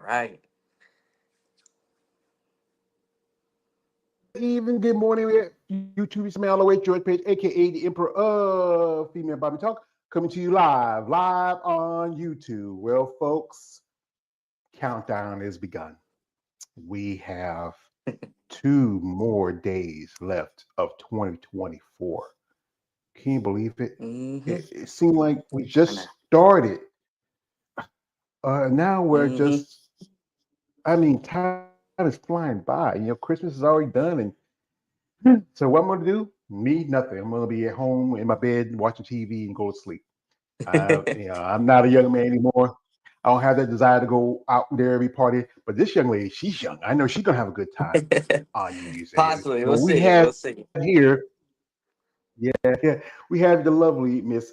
right. Even good morning, YouTube. It's me, all the way, George Page, aka the Emperor of Female Bobby Talk, coming to you live on YouTube. Well, folks, countdown has begun. We have 2 more days left of 2024. Can you believe it? Mm-hmm. It seemed like we I know. just started. Now we're Mm-hmm. just, I mean, time is flying by. Christmas is already done. And so what I'm going to do? Me, nothing. I'm going to be at home in my bed watching TV and go to sleep. I'm not a young man anymore. I don't have that desire to go out there every party. But this young lady, she's young. I know she's gonna have a good time on New Year's Eve. Possibly. So We'll we see. have We'll see. here, yeah, we have the lovely Miss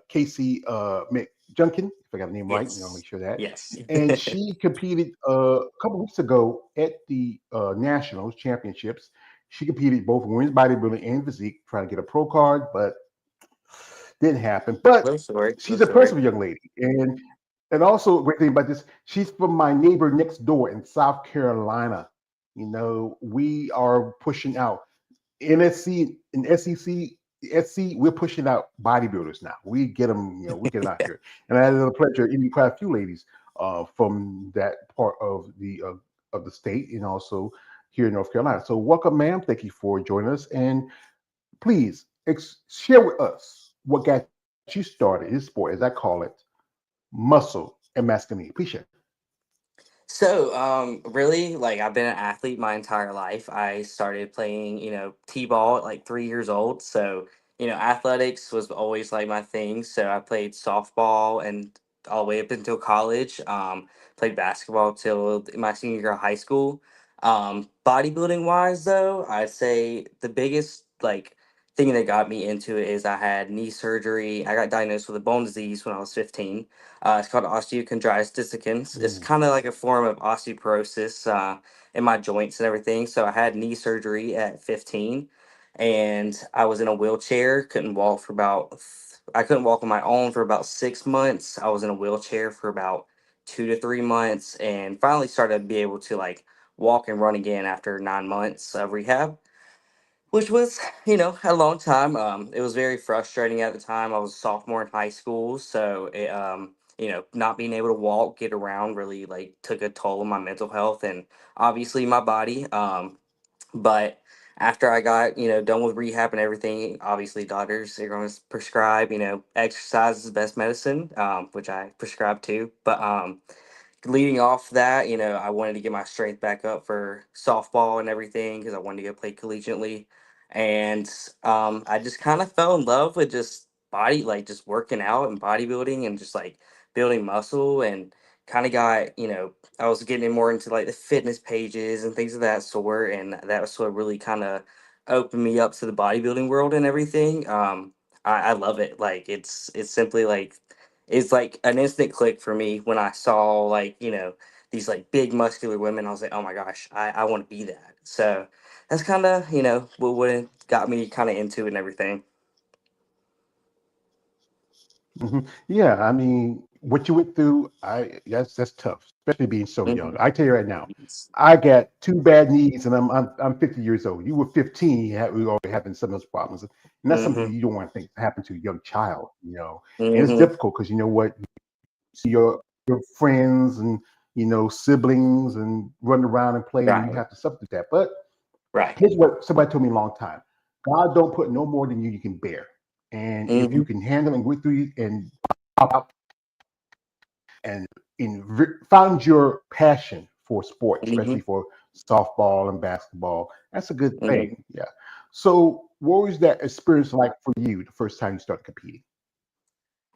Casey McJunkin, if I got the name right. You know, Yes. make sure that. Yes. And she competed a couple weeks ago at the Nationals Championships. She competed both in women's bodybuilding and physique, trying to get a pro card, but didn't happen. But Little story. Little she's a story. personable young lady, and also a great thing about this, she's from my neighbor next door in South Carolina. We are pushing out NSC and SEC. SC, we're pushing out bodybuilders now. We get them, we get them out here, and I had the pleasure of meeting quite a few ladies from that part of the state, and also here in North Carolina. So, welcome, ma'am. Thank you for joining us, and please share with us what got you started in sport, as I call it, muscle and masculinity. Please share. So, really, like I've been an athlete my entire life. I started playing, t-ball at like 3 years old. So, athletics was always like my thing. So I played softball and all the way up until college. Played basketball till my senior year of high school. Bodybuilding wise, though, I'd say the biggest like thing that got me into it is I had knee surgery. I got diagnosed with a bone disease when I was 15. It's called osteochondritis dissecans. It's Mm. kind of like a form of osteoporosis in my joints and everything. So I had knee surgery at 15, and I was in a wheelchair. I couldn't walk on my own for about 6 months. I was in a wheelchair for about 2 to 3 months, and finally started to be able to like walk and run again after 9 months of rehab, which was, a long time. It was very frustrating at the time. I was a sophomore in high school, so not being able to walk, get around, really like took a toll on my mental health and obviously my body. But after I got, done with rehab and everything, obviously doctors are going to prescribe, exercise is the best medicine, which I prescribe too. But leading off that, I wanted to get my strength back up for softball and everything because I wanted to go play collegiately. And I just kind of fell in love with just like just working out and bodybuilding and just like building muscle and kind of got, I was getting more into like the fitness pages and things of that sort. And that was what really kind of opened me up to the bodybuilding world and everything. I love it. Like it's simply like it's like an instant click for me when I saw like, these like big muscular women. I was like, oh my gosh, I want to be that. So that's kind of, what got me kind of into it and everything. Yeah, I mean, what you went through, I that's tough, especially being so young. Hmm. I tell you right now, I got 2 bad knees, and I'm 50 years old. You were 15, we already having some of those problems, and that's something Hmm. you don't want to think happen to a young child. And it's Hmm. difficult because you know what, see your friends and siblings and run around and play, and you Right. have to substitute that. But Right. here's what somebody told me a long time: God don't put no more than you can bear, and if you Hmm. can handle and go through it and and found your passion for sport, Hmm. especially for softball and basketball. That's a good Hmm. thing. Yeah. So, what was that experience like for you the first time you started competing?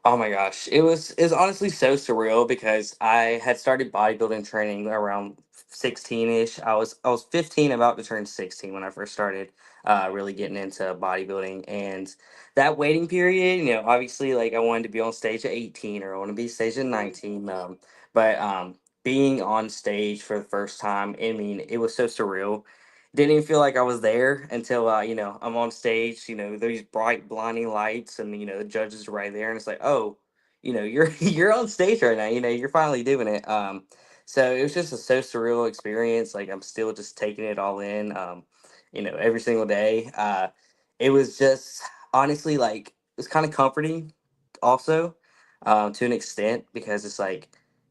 Oh my gosh, it was honestly so surreal because I had started bodybuilding training around 16ish. I was 15, about to turn 16 when I first started really getting into bodybuilding, and that waiting period, obviously like I wanted to be on stage at 18 or I want to be stage at 19, but being on stage for the first time, I mean, it was so surreal. Didn't even feel like I was there until I'm on stage. These bright blinding lights, and the judges are right there, and it's like, oh, you're you're on stage right now. You're finally doing it. So it was just a so surreal experience. Like I'm still just taking it all in, every single day. It was just honestly like it was kind of comforting, also, to an extent because it's like,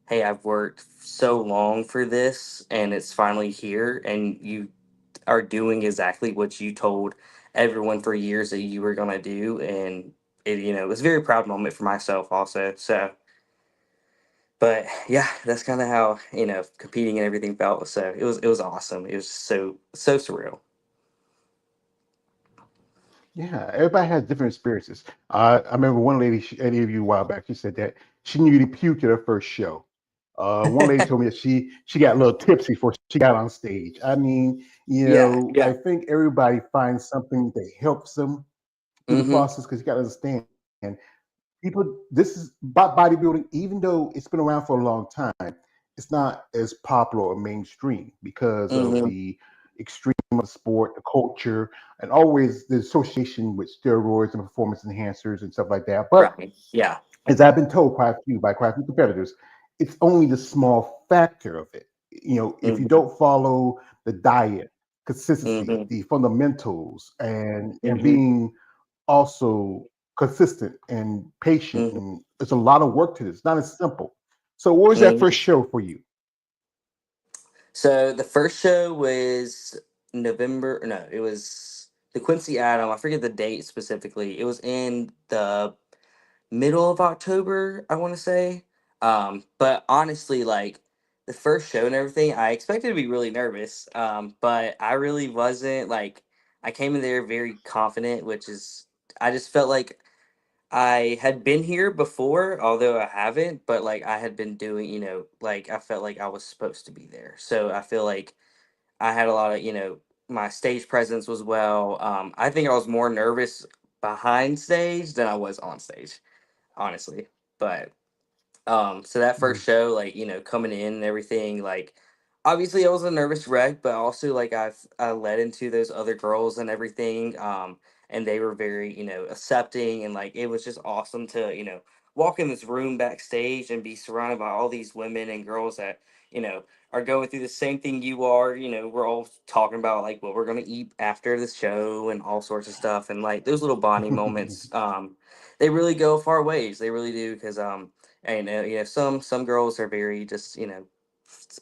hey, I've worked so long for this, and it's finally here, and you are doing exactly what you told everyone for years that you were gonna do, and it was a very proud moment for myself also. So but yeah, that's kind of how competing and everything felt. So it was awesome. It was so surreal. Yeah, everybody has different experiences. I remember one lady, I interviewed a while back. She said that she nearly puked at her first show. One lady told me that she got a little tipsy before she got on stage. I mean, Yeah, I yeah. think everybody finds something that helps them through the Mm-hmm. process because you got to understand people. This is about bodybuilding, even though it's been around for a long time. It's not as popular or mainstream because of Mm-hmm. the extreme of the sport, the culture, and always the association with steroids and performance enhancers and stuff like that. But Right. Yeah. as I've been told by quite a few competitors, it's only the small factor of it. If you Mm-hmm. don't follow the diet, consistency, Mm-hmm. the fundamentals, and Mm-hmm. being also consistent and patient, Mm-hmm. and it's a lot of work to this. It's not as simple. So, what was that Hmm. first show for you? So the first show was November. No, it was the Quincy Adam. I forget the date specifically. It was in the middle of October, I want to say. But honestly, like the first show and everything, I expected to be really nervous. But I really wasn't. Like I came in there very confident, which is I just felt like I had been here before, although I haven't. But like I had been doing, like I felt like I was supposed to be there. So I feel like I had a lot of, my stage presence was well. I think I was more nervous behind stage than I was on stage, honestly. But so that Mm. first show, like, coming in and everything, like obviously I was a nervous wreck, but also like I led into those other girls and everything. And they were very, accepting, and like it was just awesome to, walk in this room backstage and be surrounded by all these women and girls that, you know, are going through the same thing you are. We're all talking about like what we're gonna eat after the show and all sorts of stuff. And like those little bonding moments, they really go far ways. They really do, because and some girls are very just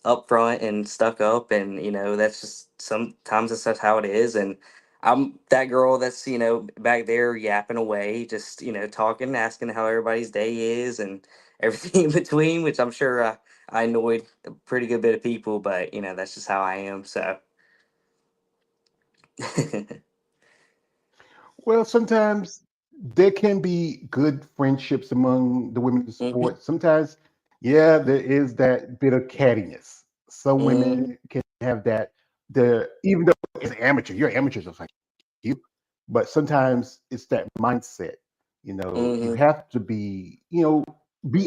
upfront and stuck up, and that's just sometimes that's just how it is. And I'm that girl that's back there yapping away, just talking, asking how everybody's day is and everything in between, which I'm sure I annoyed a pretty good bit of people, but that's just how I am. So Well, sometimes there can be good friendships among the women in the hmm sport. Sometimes, yeah, there is that bit of cattiness. Some hmm women can have that. Even though as an amateur, you're amateurs just like you, but sometimes it's that mindset. You hmm have to be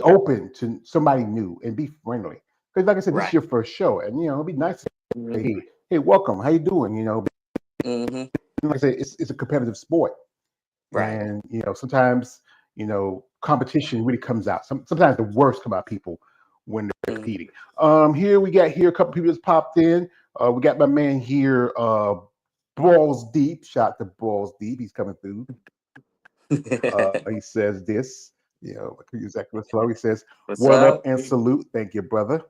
open to somebody new and be friendly. Because, like I said, this is right. your first show, and it'd be nice to say, hmm hey, welcome, how you doing? hmm Like I said, it's a competitive sport, right. and sometimes competition really comes out. Sometimes the worst come out people when they're hmm competing. Here we got here a couple people just popped in. We got my man here, Balls Deep. Shout out to Balls Deep. He's coming through. He says this. I could use that kind of slow. He says, What's "What up up? and salute. Thank you, brother."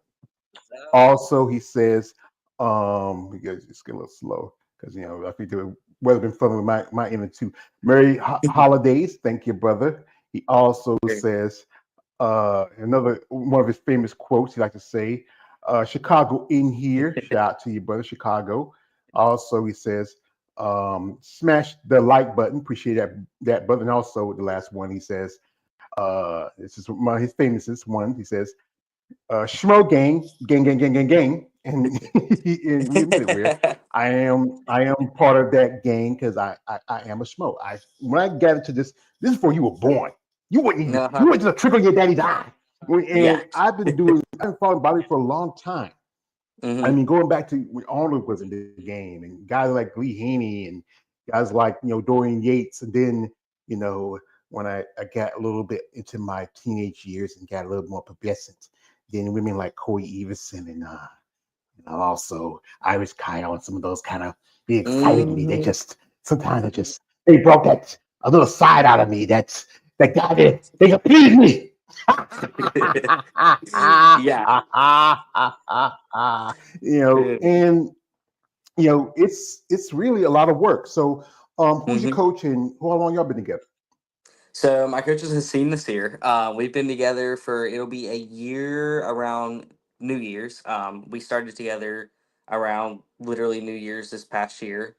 Also, he says, you guys just get a little slow because I think the weather been fun with my end too. Merry holidays, thank you, brother. He also says another one of his famous quotes he likes to say, Chicago in here. Shout out to you, brother, Chicago. Also, he says, smash the like button. Appreciate that, brother. And also the last one, he says, this is one of his famous one. He says, Schmo gang, and we admit it. Where I am part of that gang because I am a Schmo. When I got into this is before you were born. You Uh-huh. went to the trickle of your daddy's eye, Yeah. and I've been following Bobby for a long time. I hmm mean, going back to when Arnold was in the game, and guys like Lee Haney and guys like Dorian Yates, and then when I got a little bit into my teenage years and got a little more pubescent, then women like Corey Everson and also Irish Kyle and some of those kind of they excited me. They Hmm. just sometimes they brought that a little side out of me. That's that guy they completed me. Yeah. And it's really a lot of work. So, who's your Hmm. coach and how long y'all been together? So my coach is Hasim Nasir. We've been together for it'll be a year around New Year's. We started together around literally New Year's this past year.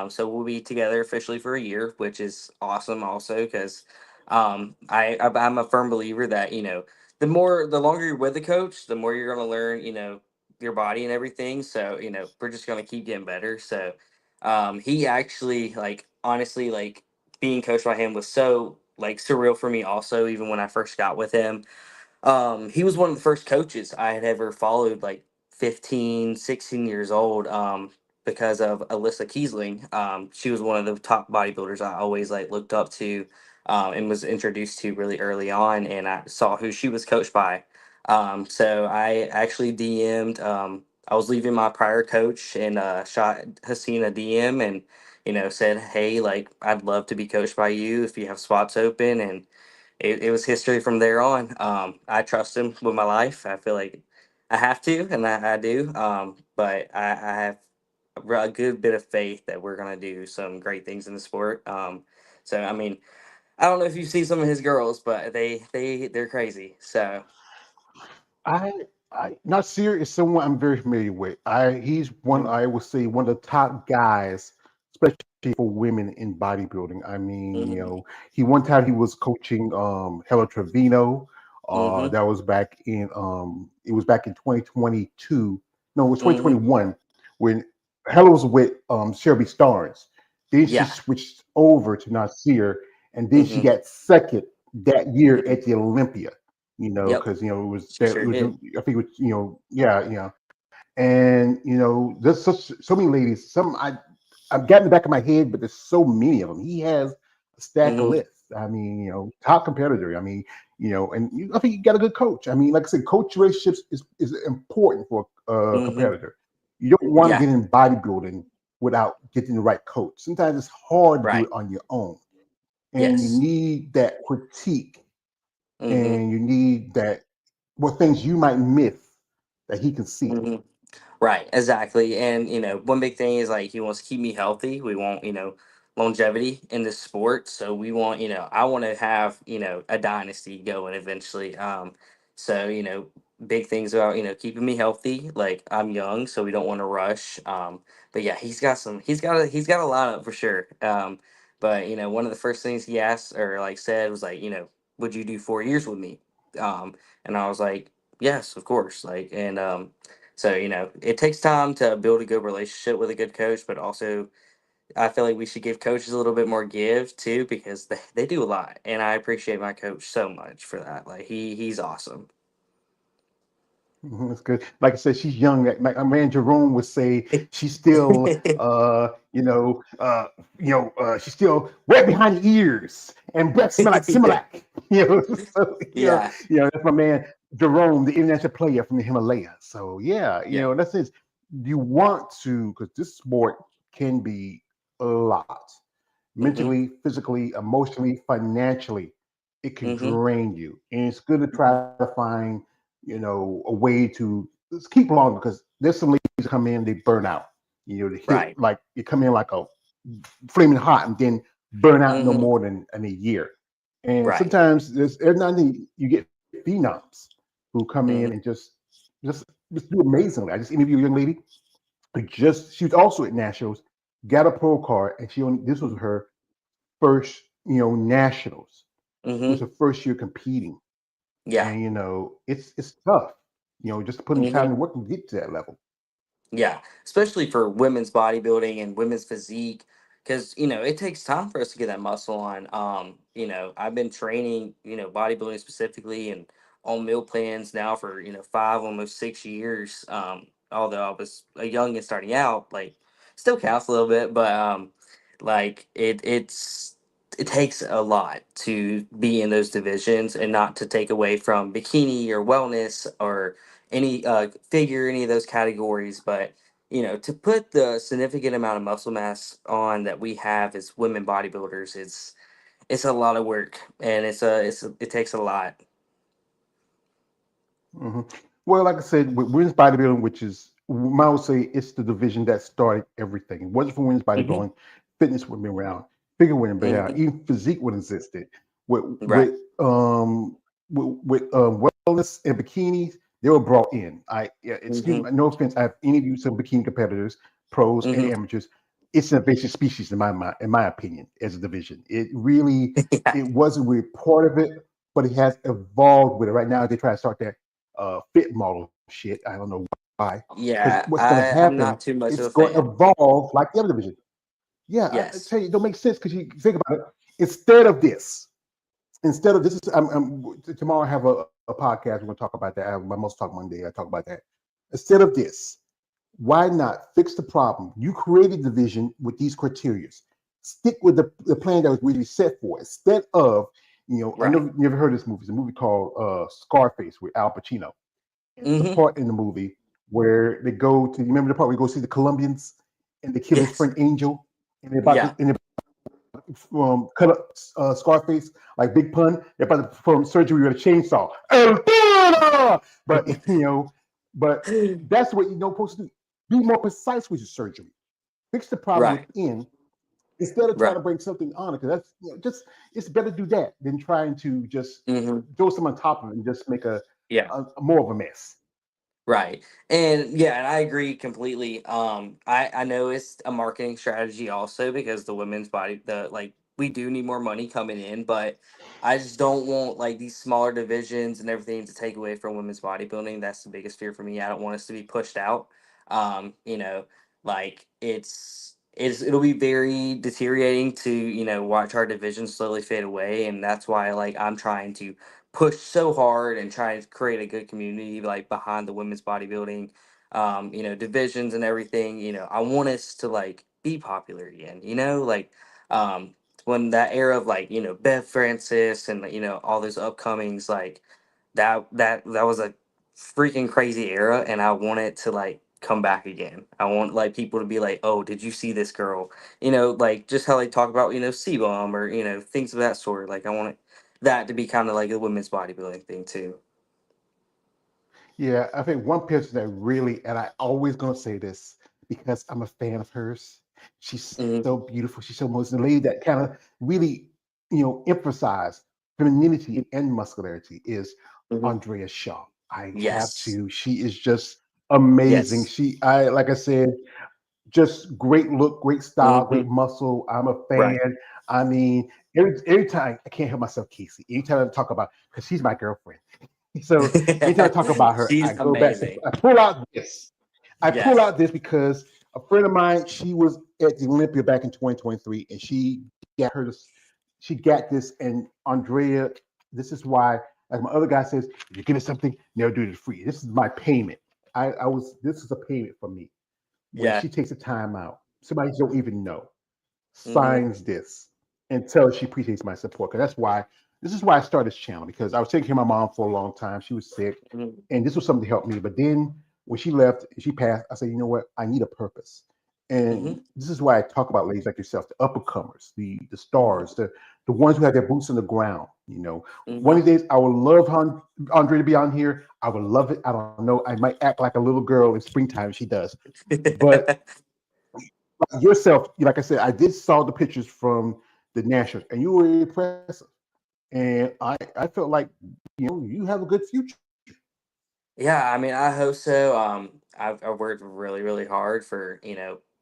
So we'll be together officially for a year, which is awesome. Also, because I'm a firm believer that the longer you're with the coach, the more you're going to learn. Your body and everything. So we're just going to keep getting better. So he actually honestly being coached by him was so surreal for me also even when I first got with him. He was one of the first coaches I had ever followed, 15, 16 years old, because of Alyssa Kiesling. She was one of the top bodybuilders I always looked up to, and was introduced to really early on, and I saw who she was coached by. So I actually DM'd. I was leaving my prior coach and shot Hasina DM and said, hey, I'd love to be coached by you if you have spots open, and it was history from there on. I trust him with my life. I feel like I have to, and I do. But I have a good bit of faith that we're gonna do some great things in the sport. So I mean, I don't know if you've seen some of his girls, but they're crazy. So. I, Nasir is someone I'm very familiar with. He's one Mhm. I would say one of the top guys, especially for women in bodybuilding. I mean, Mhm. he one time he was coaching Hella Trevino. Mhm. That was back in it was back in 2022. No, it was Mhm. 2021 when Hella was with Shelby Starnes. Then she Yeah. switched over to Nasir, and then she Mhm. got second that year Mhm. at the Olympia. Yep. Because She sure it was did. I think it was yeah, and there's so many ladies. I've got in the back of my head, but there's so many of them. He has a stack of Mhm. lists. I mean, top competitor. I mean, I think you got a good coach. I mean, like I said, coach relationships is important for a Mhm. competitor. You don't want to Yeah. get in bodybuilding without getting the right coach. Sometimes it's hard to do Right. it on your own, and you Yes. need that critique, Mhm. and you need that what things you might miss that he can see. Mhm. Right, exactly. And, one big thing is he wants to keep me healthy. We want, longevity in this sport. So we want, I want to have, a dynasty going eventually. So, big things about, keeping me healthy. Like I'm young, so we don't want to rush. But yeah, he's got a lineup for sure. But, one of the first things he asked or said was would you do 4 years with me? And I was like, yes, of course. So, it takes time to build a good relationship with a good coach, but also I feel like we should give coaches a little bit more give too because they do a lot. And I appreciate my coach so much for that. He's awesome. That's good. Like I said, she's young. Like my man Jerome would say, she's still, she's still wet behind the ears and breath smell like Similac. So Yeah. that's my man Jerome, the international player from the Himalayas. So yeah, Yeah. that's it. You want to because this sport can be a lot Mhm. mentally, physically, emotionally, financially. It can Mhm. drain you, and it's good to try to find a way to just keep along because there's some ladies that come in, they burn out. They hit Right. like you come in like a flaming hot and then burn out no Mhm. more than in a year. And Right. sometimes every now and then you get phenoms who come in and Mhm. just just do amazingly. I just interviewed a young lady who she was also at nationals, got a pro card, and this was her first nationals. It was Mhm. her first year competing, Yeah. and it's tough. Just putting time Mhm. to work and get to that level. Yeah, especially for women's bodybuilding and women's physique, because it takes time for us to get that muscle on. I've been training, bodybuilding specifically and on meal plans now for 5, almost 6 years. Although I was a young and starting out, still counts a little bit, but it's it takes a lot to be in those divisions, and not to take away from bikini or wellness or any figure, any of those categories, but to put the significant amount of muscle mass on that we have as women bodybuilders, it's a lot of work, and it takes a lot. hmm Well, like I said, with women's bodybuilding, which is, I would say, it's the division that started everything. It wasn't for women's Hmm. bodybuilding, fitness would be around, figure wouldn't be around, Hmm. even physique would existed. With Right. wellness and bikinis, they were brought in. Yeah, excuse Hmm. me, no offense, I have interviewed some bikini competitors, pros and Hmm. amateurs. It's an invasive species in my mind, in my opinion, as a division. It really, Yeah. it wasn't really part of it, but it has evolved with it. Right now, they try to start that fit model shit. I don't know why. Because Yeah, what's going to I'm happen, not too much it's of a going to fan. evolve like the other division. Yeah, I Yes. tell you, it don't make sense because you think about it. Instead of this, instead of this is tomorrow I have a podcast. We're going to talk about that. I have my most talk Monday. I talk about that. Instead of this, why not fix the problem? You created the vision with these criteria. Stick with the plan that was really set for. Instead of, I know Right. you never heard of this movie. It's a movie called Scarface with Al Pacino. There's a Hmm. part in the movie where they go to. You remember the part where we go see the Colombians and they kill his Yes. friend Angel, and they're about to Yeah. and they're cut up Scarface like Big Pun. They're about to perform surgery with a chainsaw. But but that's what you're supposed to do. Be more precise with your surgery. Fix the problem Right. within instead of trying Right. to bring something on it. Because that's just it's better to do that than trying to just Hmm. throw some on top of it and just make Yeah. a more of a mess. Right. And yeah, and I agree completely. I know it's a marketing strategy also, because the women's body, the like we do need more money coming in, but I just don't want like these smaller divisions and everything to take away from women's bodybuilding. That's the biggest fear for me. I don't want us to be pushed out. Like it'll be very deteriorating to, watch our division slowly fade away, and that's why like I'm trying to push so hard and try to create a good community like behind the women's bodybuilding divisions and everything. I want us to like be popular again, like um when that era of like, Beth Francis and all those upcomings, like that was a freaking crazy era, and I want it to like come back again. I want like people to be like, oh, did you see this girl? Like just how they talk about, C-bomb or things of that sort. Like I want that to be kind of like a women's bodybuilding thing too. Yeah, I think one person that really, and I always gonna say this because I'm a fan of hers. She's Hmm. so beautiful. She's so most the lady that kind of really, emphasize femininity and muscularity is Hmm. Andrea Shaw. I have Yes. to. She is just amazing. Yes. I like I said, just great look, great style, Hmm. great muscle. I'm a Right. fan. I mean, every time I can't help myself, Casey. Anytime I talk about, because she's my girlfriend. So anytime I talk about her, She's I go back. amazing. I pull out this. I pull Yes. out this because a friend of mine, she was at the Olympia back in 2023, and got her this. She got this, and Andrea. This is why, like my other guy says, if you're getting something, never do it free. This is my payment. I was. This is a payment for me when Yeah. she takes the time out. Somebody you don't even know Hmm. signs this and tells she appreciates my support. Because that's why this is why I started this channel because I was taking care of my mom for a long time. She was sick, Hmm. and this was something to help me. But then when she left, she passed. I said, you know what? I need a purpose. Hmm. And this is why I talk about ladies like yourself, the uppercomers, the Hmm. stars, the ones who have their boots on the ground. One Hmm. of these days I would love Andre to be on here. I would love it. I don't know. I might act like a little girl in springtime. She does, but yourself, like I said, I did saw the pictures from the Nationals, and you were impressive. And I felt like you have a good future. Yeah, I mean, I hope so. I've worked really, really hard for,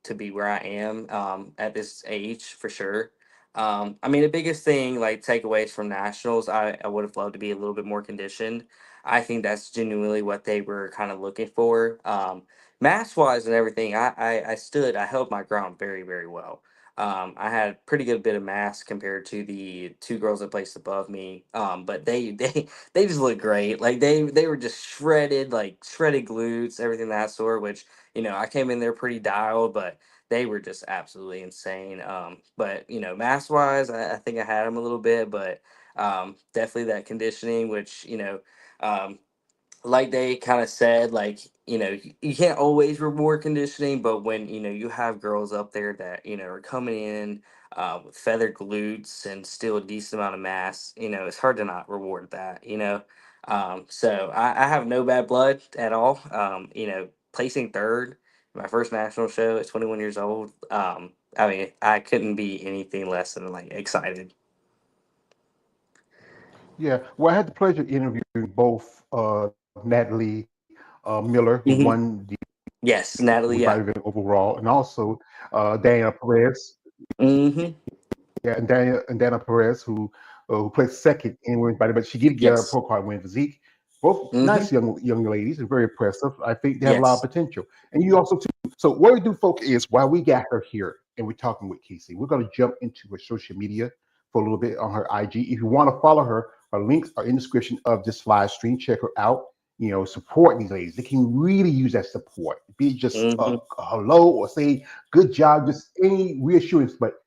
to be where I am at this age for sure. I mean, the biggest thing, like takeaways from nationals, I would have loved to be a little bit more conditioned. I think that's genuinely what they were kind of looking for. Mass wise and everything, I held my ground very, very well. I had pretty good bit of mass compared to the two girls that placed above me. But they just look great. Like they were just shredded, like shredded glutes, everything of that sort. Which I came in there pretty dialed, but they were just absolutely insane. But mass wise, I think I had them a little bit, but definitely that conditioning, which like they kind of said, like you can't always reward conditioning, but when you have girls up there that are coming in with feathered glutes and still a decent amount of mass, it's hard to not reward that. So I have no bad blood at all. Placing third my first national show at 21 years old. I mean, I couldn't be anything less than like excited. Yeah. Well, I had the pleasure of interviewing both Natalie Miller, who won Hmm. the Yes, women's Natalie. Yeah. bodybuilding overall, and also Daniel Perez. Hmm. Yeah, and Dana Perez, who placed second in women's body, but she did get a Yes. pro card win physique. Both Hmm. nice young ladies and very impressive. I think they have a lot of Yes. potential. And you also too. So what we do, folks, is while we got her here and we're talking with Casey, we're going to jump into her social media for a little bit on her IG. If you want to follow her, her links are in the description of this live stream. Check her out. Support these ladies. They can really use that support. Be it just Hmm. a hello or say good job, just any reassurance. But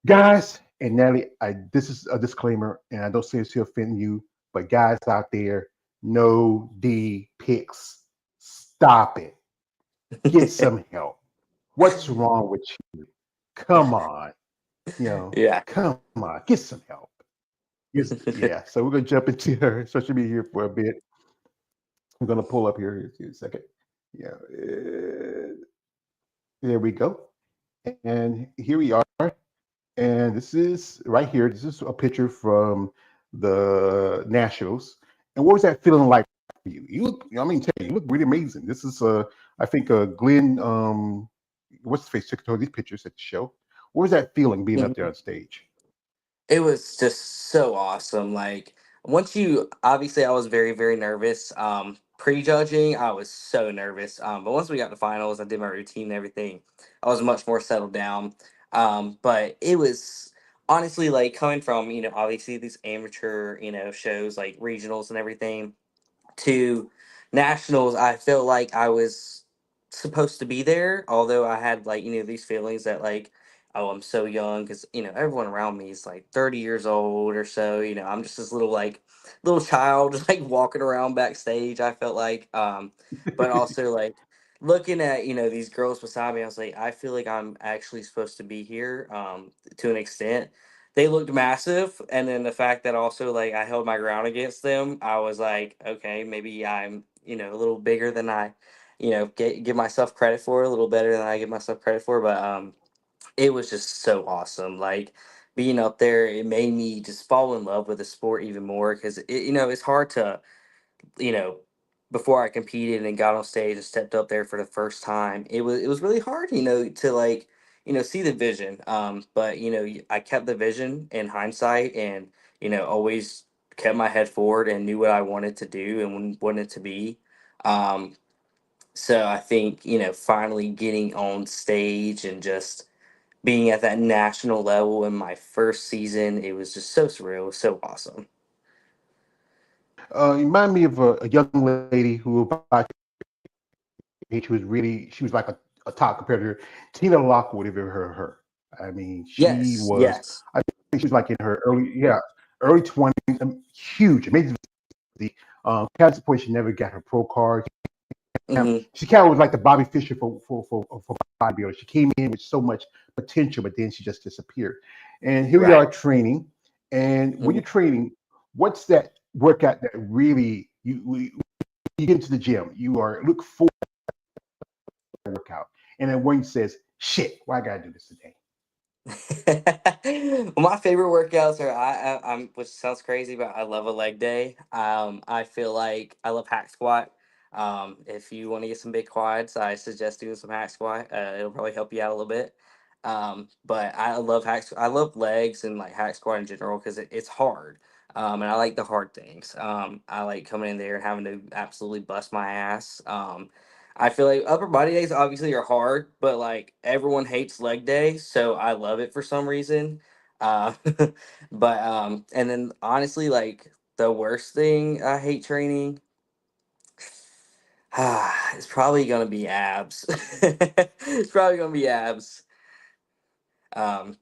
guys and Nelly, this is a disclaimer, and I don't say this to offend you, but guys out there, no D pics. Stop it. Get some help. What's wrong with you? Come on. Yeah. Come on. Get some help. Yes, yeah. So we're gonna jump into her social media here for a bit. I'm gonna pull up here in a second. Yeah. There we go. And here we are. And this is right here. This is a picture from the Nationals. And what was that feeling like for you? You look, I mean, tell you look really amazing. This is, I think, Glenn, what's the face took all these pictures at the show. What was that feeling being up there on stage? It was just so awesome. Like once you obviously I was very, very nervous. Prejudging, I was so nervous. But once we got to finals, I did my routine and everything. I was much more settled down. But it was honestly like coming from, obviously these amateur, shows like regionals and everything to nationals, I felt like I was supposed to be there. Although I had like these feelings that like, oh, I'm so young because everyone around me is like 30 years old or so. I'm just this little like little child just like walking around backstage. I felt like, but also like looking at these girls beside me, I was like, I feel like I'm actually supposed to be here to an extent. They looked massive, and then the fact that also like I held my ground against them, I was like, okay, maybe I'm a little bigger than I give myself credit for, a little better than I give myself credit for. But it was just so awesome, like being up there. It made me just fall in love with the sport even more because it's hard to you know, before I competed and got on stage and stepped up there for the first time, it was really hard, to like, see the vision. But I kept the vision in hindsight, and always kept my head forward and knew what I wanted to do and wanted it to be. Um, so I think finally getting on stage and just being at that national level in my first season, it was just so surreal, it was so awesome. You remind me of a young lady who about she was like a top competitor. Tina Lockwood, if you ever heard of her. I mean, she Yes, was, yes. I think she was like in her early 20s, huge, amazing. Kind of support, she never got her pro card. Hmm. She kind of was like the Bobby Fischer for bodybuilders. She came in with so much potential, but then she just disappeared. And here we are Right. training. And when you're training, what's that workout that really you get into the gym, you are look for a workout, and then one says, "Shit, why I gotta do this today?" Well, my favorite workouts are I'm, which sounds crazy, but I love a leg day. I feel like I love hack squat. If you want to get some big quads, I suggest doing some hack squat. It'll probably help you out a little bit. But I love I love legs and like hack squat in general because it's hard. And I like the hard things. I like coming in there and having to absolutely bust my ass. I feel like upper body days obviously are hard, but like everyone hates leg day, so I love it for some reason. Uh, but and then honestly, like the worst thing I hate training. It's probably gonna be abs. It's probably gonna be abs. Um,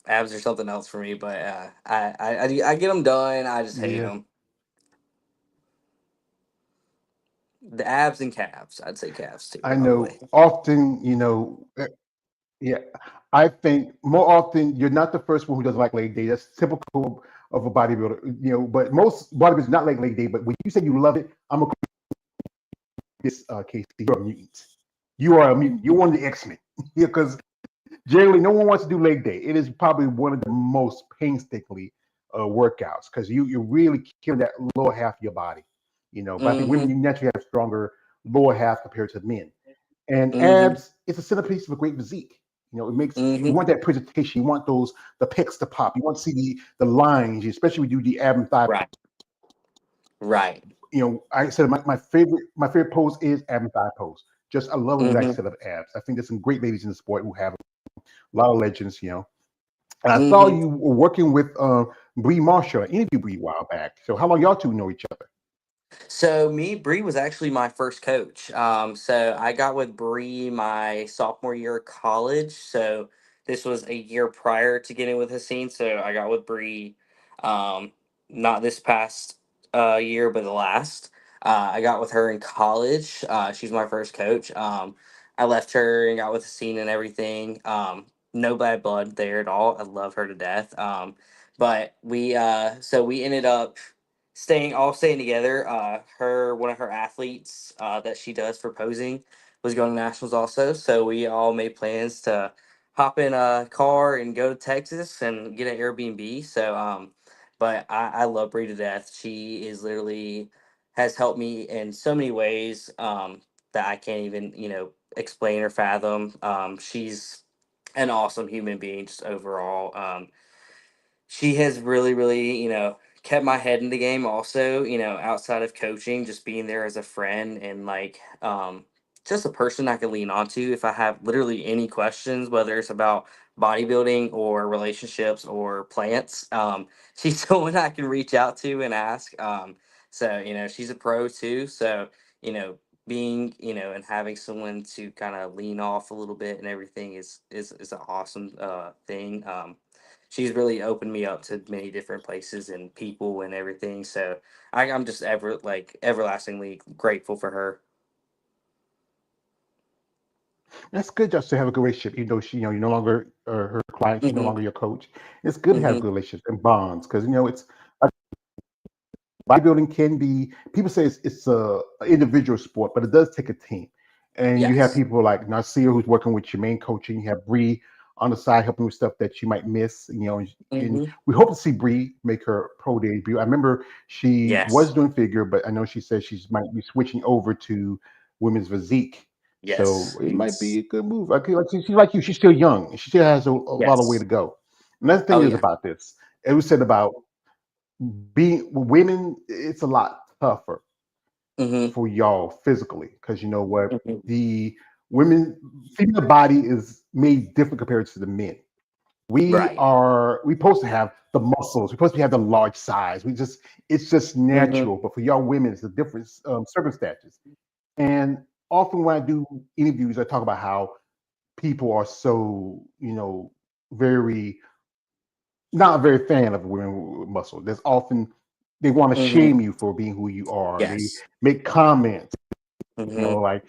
Abs are something else for me, but I get them done. I just hate Yeah, them. The abs and calves. I'd say calves too, I know. probably. Often, yeah, I think more often you're not the first one who doesn't like leg day. That's typical of a bodybuilder, But most bodybuilders not like leg day. But when you say you love it, I'm gonna this case. You're a mutant. You are a mutant. You're one of the X-Men. Yeah, because generally no one wants to do leg day. It is probably one of the most painstakingly workouts because you're really killing that lower half of your body. But I think women Mm-hmm. you naturally have stronger lower half compared to men. And Mm-hmm. abs, it's a centerpiece of a great physique. It makes you Mm-hmm. want that presentation. You want the pecs to pop. You want to see the lines, especially when you do the ab and thigh. Right. Right. I said my favorite pose is ab and thigh pose. Just I love a relaxed Mm-hmm. set of abs. I think there's some great ladies in the sport who have a lot of legends. And I saw Mm-hmm. you were working with Bree Marshall. I interviewed Bree a while back. So how long y'all two know each other? So me, Bree was actually my first coach. So I got with Bree my sophomore year of college. So this was a year prior to getting with Haseen. So I got with Bree, um, not this past year, but the last. I got with her in college. She's my first coach. I left her and got with Haseen and everything. No bad blood there at all. I love her to death. But we ended up staying together. One of her athletes that she does for posing was going to nationals also. So we all made plans to hop in a car and go to Texas and get an Airbnb. But I love Brie to death. She is literally has helped me in so many ways that I can't even explain or fathom. She's an awesome human being just overall. She has really, really, kept my head in the game also, outside of coaching, just being there as a friend and just a person I can lean on to if I have literally any questions, whether it's about bodybuilding or relationships or plants. She's someone I can reach out to and ask. She's a pro too. So, you know, being, and having someone to kind of lean off a little bit and everything is an awesome thing. She's really opened me up to many different places and people and everything. So I'm just everlastingly grateful for her. That's good just to have a good relationship, even though you're no longer her client, she's no Hmm. longer your coach. It's good to have Hmm. good relationships and bonds because it's bodybuilding can be. People say it's a individual sport, but it does take a team. And you have Yes. people like Nasir who's working with your main coaching. You have Bree on the side helping with stuff that you might miss. And Hmm. we hope to see Bree make her pro debut. I remember she was Yes. doing figure, but I know she says she might be switching over to women's physique. So Yes. it might be a good move. Like she's like you. She's still young. She still has a lot of way Yes. to go. Another thing Oh is yeah. about this. It was said about being women. It's a lot tougher Hmm. for y'all physically because you know what Hmm. the women female body is made different compared to the men. Right. We supposed to have the muscles. We're supposed to have the large size. It's just Hmm. natural. But for y'all women, it's a different circumstances. And often when I do interviews, I talk about how people are so very not a very fan of women with muscle. There's often they want to Hmm. shame you for being who you are. They Yes. make comments, Hmm. like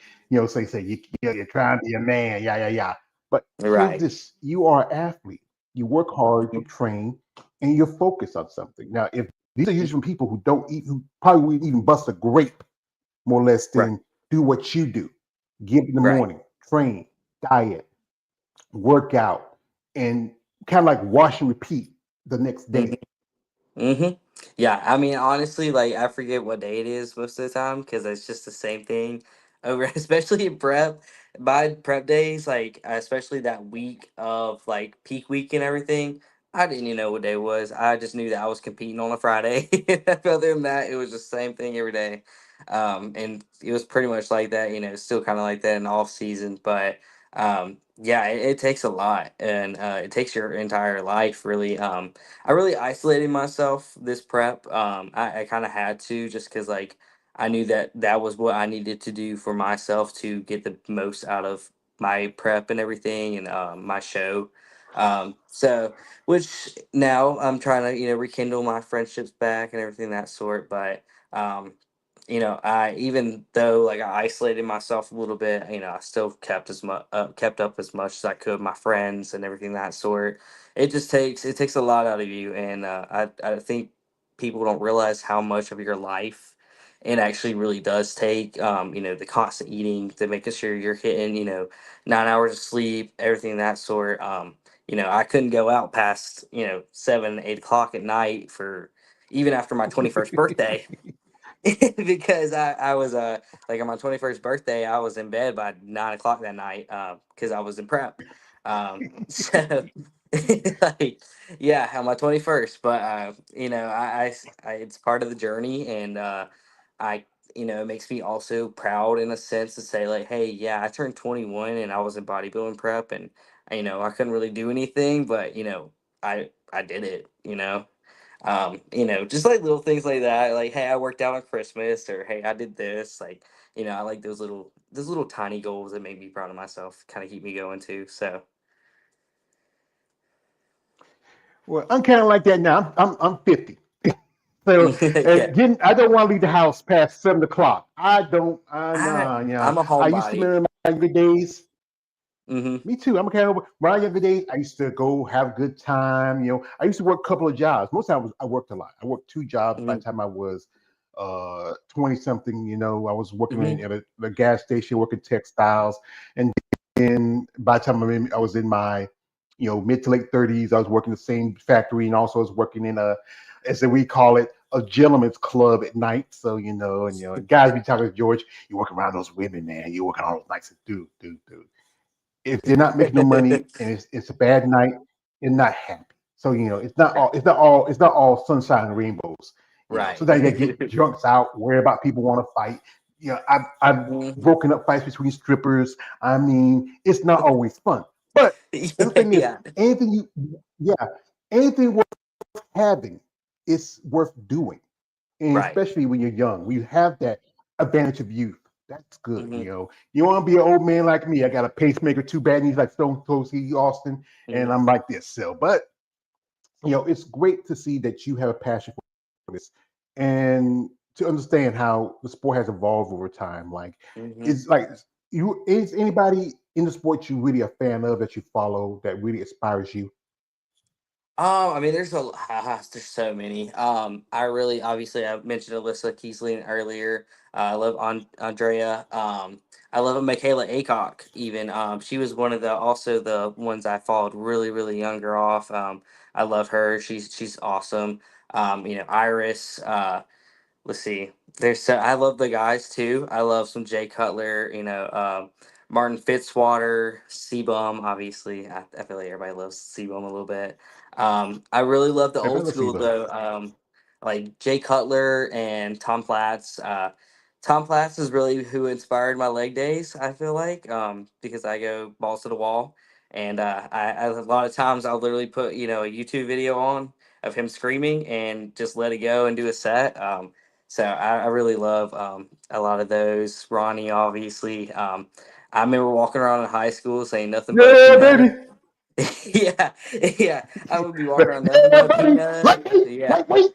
say you're trying to be a man, yeah, yeah, yeah. But here's Right. this: you are an athlete. You work hard, you train, and you're focused on something. Now, if these are usually from people who don't eat, who probably wouldn't even bust a grape, more or less, Right. than do what you do. Get up in the Right. morning, train, diet, work out, and kind of like wash and repeat the next Hmm. day. Hmm. Yeah, I mean, honestly, like I forget what day it is most of the time because it's just the same thing over, especially in prep. By prep days, like especially that week of like peak week and everything, I didn't even know what day it was. I just knew that I was competing on a Friday. Other than that, it was just the same thing every day. And it was pretty much like that, still kind of like that in off season, but yeah, it takes a lot and it takes your entire life really. I really isolated myself this prep. I kind of had to just because like I knew that that was what I needed to do for myself to get the most out of my prep and everything, and my show. So, which now I'm trying to rekindle my friendships back and everything that sort. But um, I, even though like I isolated myself a little bit, I still kept up as much as I could, my friends and everything that sort. It takes a lot out of you, and I think people don't realize how much of your life it actually really does take. The constant eating, the making sure you're hitting 9 hours of sleep, everything that sort. I couldn't go out past 7, 8 o'clock at night for even after my 21st birthday. Because I was like on my 21st birthday, I was in bed by 9 o'clock that night because I was in prep. So like, yeah, on my 21st. But it's part of the journey, and I it makes me also proud in a sense to say like, hey, yeah, I turned 21 and I was in bodybuilding prep, and I couldn't really do anything, but I did it. Just like little things like that, like, hey, I worked out on Christmas, or hey, I did this. Like, I like those little tiny goals that make me proud of myself, kind of keep me going too. So Well, I'm kind of like that now. I'm 50. So, yeah, and then I don't want to leave the house past 7 o'clock. I don't. I Nah, I'm a I used to homebody. remember in my younger days. Mm-hmm. Me too. I'm a kind of my younger days. I used to go have a good time. I used to work a couple of jobs. Most of the time I worked a lot. I worked two jobs by Mm-hmm. the time I was 20 something. I was working Mm-hmm. at a gas station, working textiles, and then by the time I was in my mid to late 30s, I was working the same factory, and also I was working in as we call it, a gentleman's club at night. So guys be talking to George, you work around those women, man. You working all those nights, dude. If they're not making no money and it's a bad night, they're not happy. So it's not all sunshine and rainbows. Right. Sometimes you gotta get drunks out, worry about people want to fight. I've Mhm. broken up fights between strippers. I mean, it's not always fun. But the other Yeah, thing is yeah. yeah, anything worth having is worth doing, and Right. especially when you're young, when you have that advantage of youth. That's good. Mm-hmm. You want to be an old man like me. I got a pacemaker, two bad knees like Stone Cold Steve Austin, and Mm-hmm. I'm like this. So, but it's great to see that you have a passion for this, and to understand how the sport has evolved over time. Like, Mm-hmm. it's like is anybody in the sport you really a fan of that you follow that really inspires you? I mean, there's so many. I really, obviously, I mentioned Alyssa Kiesling earlier. I love Andrea. I love Michaela Acock. Even she was one of the ones I followed really, really younger off. I love her. She's awesome. Iris. Let's see. I love the guys too. I love some Jay Cutler, Martin Fitzwater, Seabum. Obviously, I feel like everybody loves Seabum a little bit. I really love the Everybody old loves school Sibo. though, like Jay Cutler and Tom Platz. Tom Platz is really who inspired my leg days. I feel like because I go balls to the wall, and a lot of times I'll literally put a YouTube video on of him screaming and just let it go and do a set. So I really love a lot of those. Ronnie, obviously. I remember walking around in high school saying nothing but a Yeah, peanut. baby. Yeah, yeah. I would be walking around nothing but a Yeah, baby. peanut. Right, Yeah, right, wait.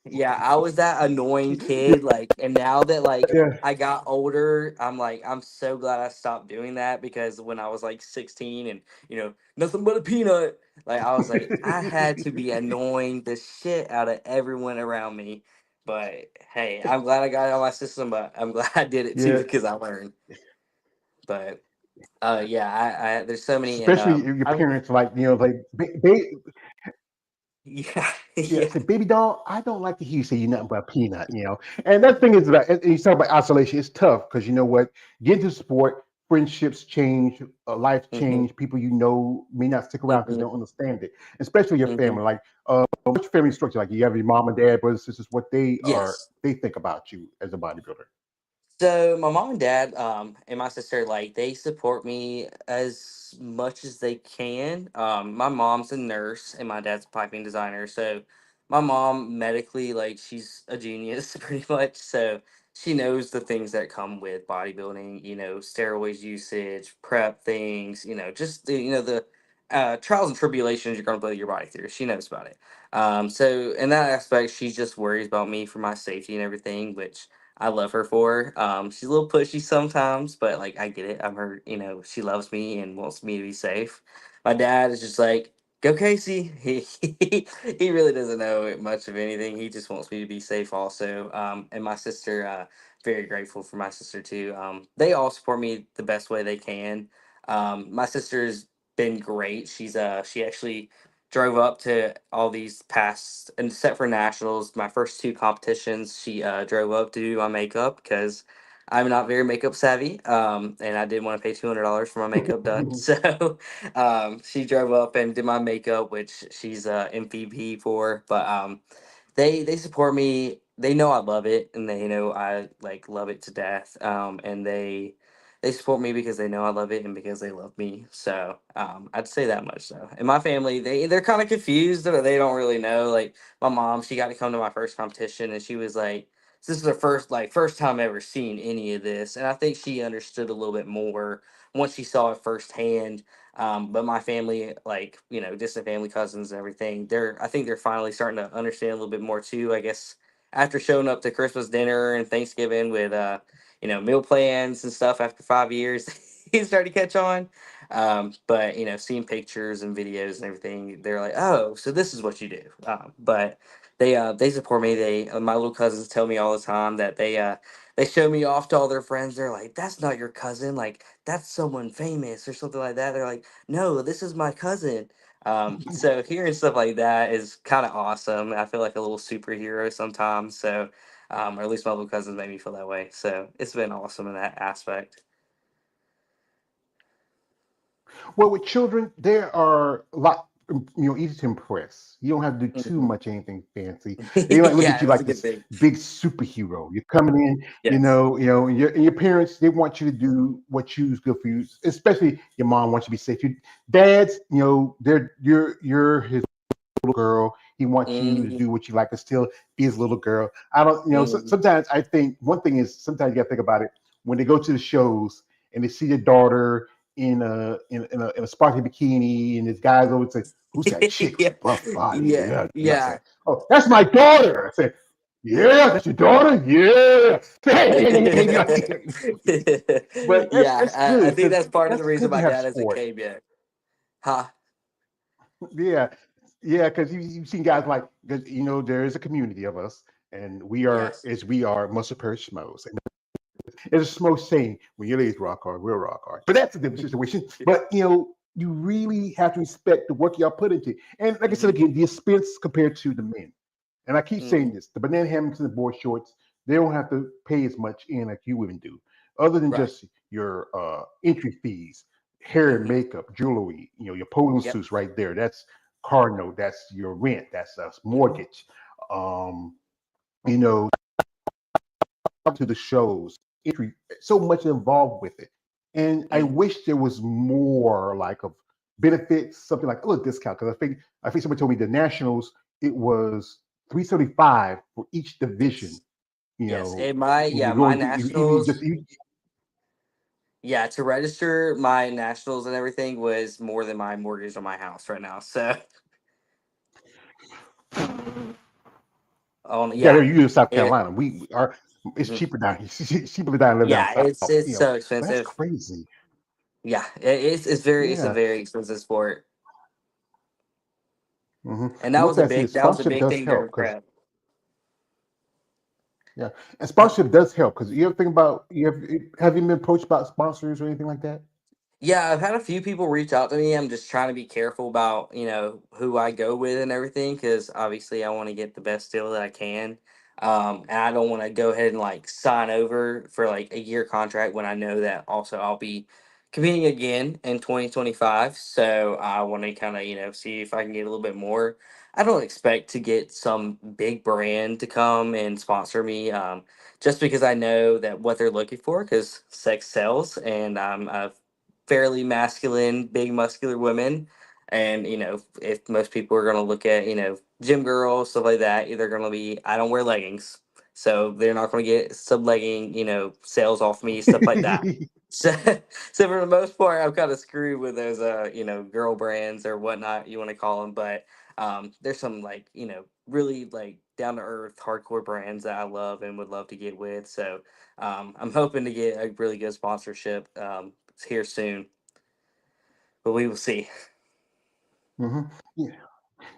yeah. I was that annoying kid. Like, and now that like Yeah, I got older, I'm so glad I stopped doing that, because when I was like 16 and nothing but a peanut, like I was like I had to be annoying the shit out of everyone around me. But hey, I'm glad I got it on my system, but I'm glad I did it too yeah. because I learned. But yeah, I there's so many, and Especially if your I parents like yeah, yeah, yeah. say, baby doll, I don't like to hear you say you're nothing but a peanut. And that thing is about, and you talk about isolation, it's tough because you know what? Get into sport, friendships change, life Hmm. change, people may not stick around because they Hmm. don't understand it, especially your Hmm. family. Like, what's your family structure? Like, you have your mom and dad, brothers, sisters, what Yes. they think about you as a bodybuilder. So my mom and dad, and my sister, like they support me as much as they can. My mom's a nurse and my dad's a piping designer. So my mom medically, like she's a genius pretty much. So she knows the things that come with bodybuilding, steroids usage, prep things, just the trials and tribulations you're going to put your body through. She knows about it. So in that aspect, she just worries about me for my safety and everything, which I love her for. She's a little pushy sometimes, but like I get it. I'm her, she loves me and wants me to be safe. My dad is just like, go Casey. He really doesn't know much of anything. He just wants me to be safe also. And my sister, very grateful for my sister too. They all support me the best way they can. My sister's been great. She actually drove up to all these past, and except for nationals, my first two competitions, she drove up to do my makeup because I'm not very makeup savvy, and I didn't want to pay $200 for my makeup done. So she drove up and did my makeup, which she's MVP for. But they support me. They know I love it, and they know I like love it to death. And they support me because they know I love it and because they love me. So I'd say that much though. And my family, they're kind of confused or they don't really know. Like my mom, she got to come to my first competition, and she was like, "This is her first time ever seeing any of this." And I think she understood a little bit more once she saw it firsthand. But my family, like distant family, cousins, and everything, I think they're finally starting to understand a little bit more too. I guess after showing up to Christmas dinner and Thanksgiving with meal plans and stuff after 5 years, he started to catch on. But seeing pictures and videos and everything, they're like, "Oh, so this is what you do." But they support me. My little cousins tell me all the time that they show me off to all their friends. They're like, "That's not your cousin. Like that's someone famous or something like that." They're like, "No, this is my cousin." So hearing stuff like that is kind of awesome. I feel like a little superhero sometimes. So or at least my little cousins made me feel that way. So it's been awesome in that aspect. Well, with children, there are a lot, easy to impress. You don't have to do too Mhm. much anything fancy. They might look at Yeah, you that's a like good this thing. big superhero. You're coming in, Yes. and your parents, they want you to do what you's good for you. Especially your mom wants you to be safe. Your dads, you're his little girl. He wants you to Hmm. do what you like to still be his little girl. I don't, Hmm. sometimes I think one thing is sometimes you got to think about it when they go to the shows and they see their daughter in a sparkly bikini and this guy's over and say, "Who's that chick with Yeah, the buff body?" yeah, Yeah, I say, yeah. "Oh, that's my daughter." I say, "Yeah, that's your daughter." Yeah, but Yeah, that's I good think because that's part of the that's reason good to my have dad hasn't sport. came yet. Huh? Yeah, yeah, because you've seen guys like, 'cause, there is a community of us, and Yes. we are muscle purge schmoes. And there's a schmo saying, when your legs rock hard, we'll rock hard. But that's a different situation. But you really have to respect the work y'all put into it. And like I said Hmm. again, the expense compared to the men. And I keep saying Hmm. this: the banana hammocks and the board shorts, they don't have to pay as much in like you women do, other than Right. just your entry fees, hair and Hmm. makeup, jewelry, your posing Yep. suits right there. That's car note, that's your rent, that's a Hmm. mortgage. Um, you know, to the shows, entry, so much involved with it. And I Hmm. wish there was more like of benefits, something like a little discount. Because I think somebody told me the nationals it was 375 for each division. Yes. You Yes. know, And my when you yeah, go my into even just nationals. even, Yeah, to register my nationals and everything was more than my mortgage on my house right now. So, yeah, yeah, you in South it, Carolina. We are it's mhm. cheaper down here. It's cheaper down living down Yeah, south. it's so But that's expensive. crazy. Yeah, it's a Yeah. very expensive sport, and And one thing I see is that was a sponsorship big does thing during help because prep. yeah, and Huh? sponsorship does help because you ever think about have you been approached about sponsors or anything like that? Yeah, I've had a few people reach out to me. I'm just trying to be careful about, who I go with and everything because obviously I want to get the best deal that I can. And I don't want to go ahead and like sign over for like a year contract when I know that also I'll be competing again in 2025. So I want to kind of, see if I can get a little bit more. I don't expect to get some big brand to come and sponsor me. Just because I know that what they're looking for, because sex sells, and I'm a fairly masculine, big muscular women. And if most people are gonna look at gym girls stuff like that, they're gonna be I don't wear leggings. so they're not going to get sublegging, sales off me, stuff like that. So, so for the most part, I'm kind of screwed with those, girl brands or whatnot you want to call them. But there's some like, really like down to earth, hardcore brands that I love and would love to get with. So I'm hoping to get a really good sponsorship here soon, but we will see. Hmm. Yeah,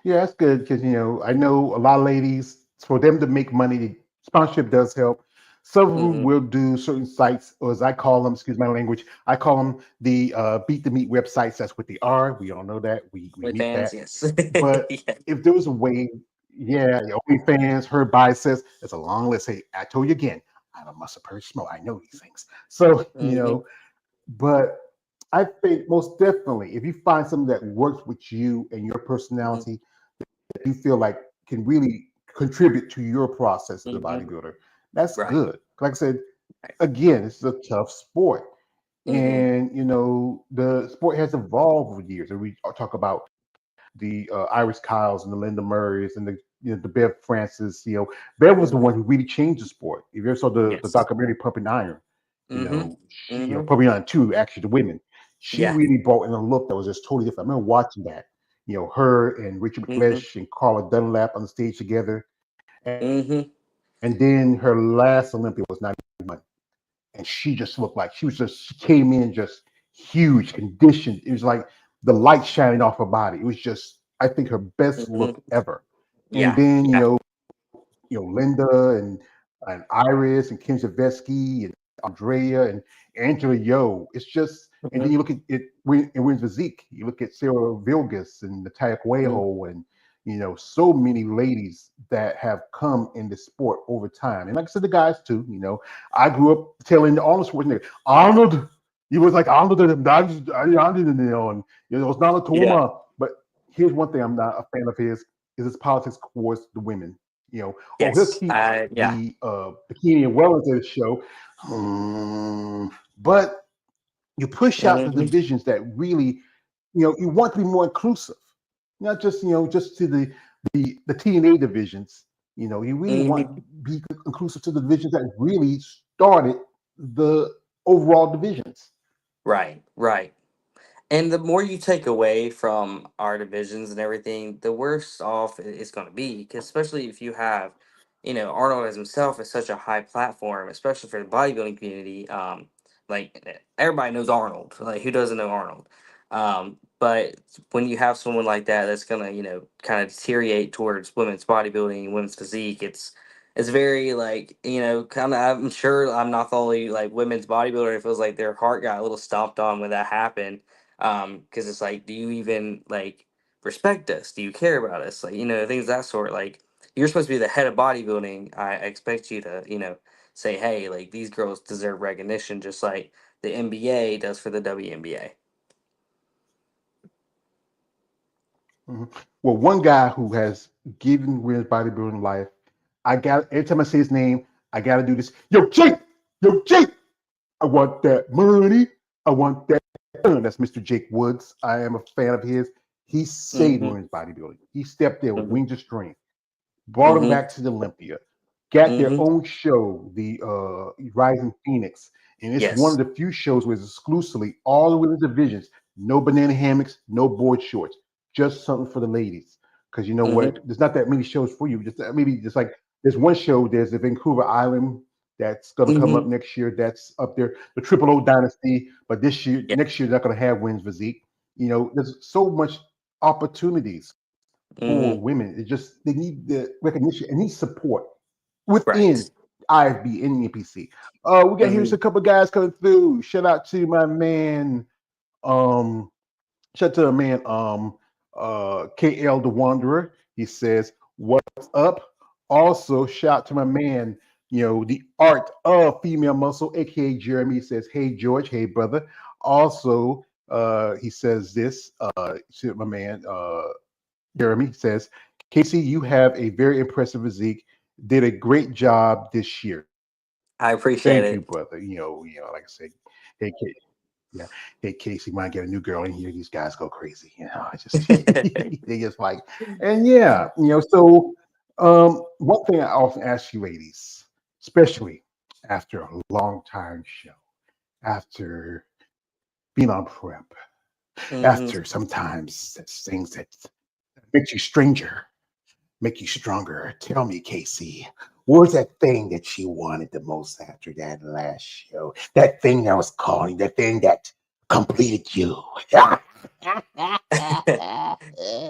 yeah, that's good because I know a lot of ladies for them to make money. Sponsorship does help. Some of them Hmm. will do certain sites, or as I call them, excuse my language, I call them the beat the meat websites. That's what they are. We all know that. We With meet fans, that. yes. But Yeah. if there was a way, yeah, the OnlyFans, her biceps, it's a long list. Hey, I told you again, I'm a muscle purge smoke. I know these things. So, Hmm. but I think most definitely, if you find something that works with you and your Hmm. personality, that you feel like can really contribute to your process as a Hmm. bodybuilder, that's Right. good. Like I said, Right. again, it's a tough sport. Hmm. And the sport has evolved over the years. And we talk about the Iris Kyles and the Linda Murrays and the Bev Francis. Bev was the Hmm. one who really changed the sport. If you ever saw the Yes. documentary Pumping Iron, Hmm. she, Hmm. Pumping Iron 2, actually the women, she Yeah. really brought in a look that was just totally different. I remember watching that. Her and Richard Hmm. McLeish and Carla Dunlap on the stage together. Hmm. And then her last Olympia was 91. And she just looked like she came in just huge, conditioned. It was like the light shining off her body. It was just, I think, her best Hmm. look ever. And Yeah. then, Yeah. Linda and Iris and Kim Zavetsky and Andrea and Angela Yo. It's just, and then Hmm. you look at it in women's physique. You look at Sarah Vilgas and Natalia Hmm. Cuejo and so many ladies that have come in the sport over time. And like I said, the guys too. I grew up telling Arnold Schwarzenegger, Arnold. He was like Arnold, and it's not a Yeah. Toma. But here's one thing I'm not a fan of is his politics towards the women. Oh, he'll Yes. keep Yeah. the bikini and wellness at the show. But you push out the Hmm. divisions that really, you want to be more inclusive, not just just to the TNA divisions. You really want to Hmm. be inclusive to the divisions that really started the overall divisions. Right. Right. And the more you take away from our divisions and everything, the worse off it's going to be. Because especially if you have, Arnold as himself is such a high platform, especially for the bodybuilding community. Like everybody knows Arnold. Like who doesn't know Arnold? But when you have someone like that, that's gonna, kind of deteriorate towards women's bodybuilding and women's physique, it's very like, kind of. I'm sure I'm not the only like women's bodybuilder. It feels like their heart got a little stomped on when that happened, because it's like, do you even like respect us? Do you care about us? Like, things of that sort. Like, you're supposed to be the head of bodybuilding. I expect you to, say, hey, like these girls deserve recognition, just like the NBA does for the WNBA. Mhm. Well, one guy who has given women's bodybuilding life, I got every time I say his name, I got to do this. Yo, Jake, I want that money. I want that. That's Mr. Jake Woods. I am a fan of his. He saved Mm-hmm. women's bodybuilding. He stepped there with Mm-hmm. wings of strength, brought them Mm-hmm. back to the Olympia, got their Mm-hmm. own show, the Rising Phoenix, and it's one Yes. of the few shows where it's exclusively all the women's divisions, no banana hammocks, no board shorts, just something for the ladies. Because you know what, Mm-hmm. there's not that many shows for you. Just maybe just like there's one show. There's the Vancouver Island that's going to come up Mm-hmm. next year. That's up there, the Triple O Dynasty. But this year, Yeah. next year, they're not going to have women's physique. There's so much opportunities for Mm-hmm. women. It just they need the recognition and need support Right. within IFB and NPC. We got here's Mm-hmm. a couple guys coming through. Shout out to my man, um, shout out to the man, KL the Wanderer. He says, "What's up?" Also, shout out to my man, the art of female muscle, aka Jeremy. He says, "Hey George, hey brother." Also, he says this. To my man, Jeremy says, "Casey, you have a very impressive physique. Did a great job this year. I appreciate Thank you, it. brother." Like I said, hey, yeah, hey, Casey, might get a new girl in here. These guys go crazy. I just they just like, and yeah, so one thing I often ask you, ladies. especially after a long time show, after being on prep, Hmm. after sometimes things that make you stranger, make you stronger. Tell me, Casey, what was that thing that you wanted the most after that last show? That thing that was calling, that thing that completed you.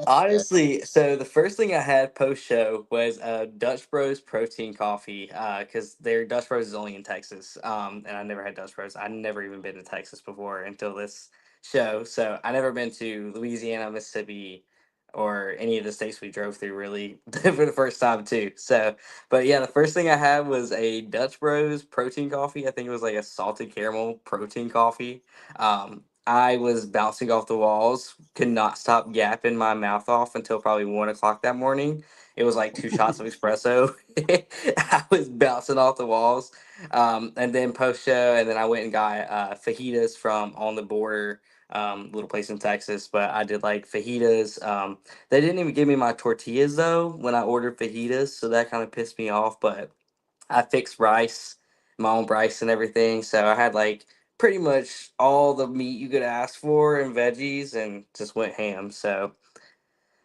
Honestly, so the first thing I had post show was Dutch Bros protein coffee because their Dutch Bros is only in Texas, and I never had Dutch Bros. I never even been to Texas before until this show, so I never been to Louisiana, Mississippi, or any of the states we drove through really for the first time too. So, but yeah, the first thing I had was a Dutch Bros protein coffee. I think it was like a salted caramel protein coffee. I was bouncing off the walls, could not stop yapping my mouth off until probably 1 o'clock that morning. It was like two shots of espresso. I was bouncing off the walls. And then post show, and then I went and got fajitas from On the Border, little place in Texas. But I did like fajitas. They didn't even give me my tortillas though when I ordered fajitas, so that kind of pissed me off. But I fixed rice, my own rice and everything. So I had like pretty much all the meat you could ask for and veggies and just went ham. So,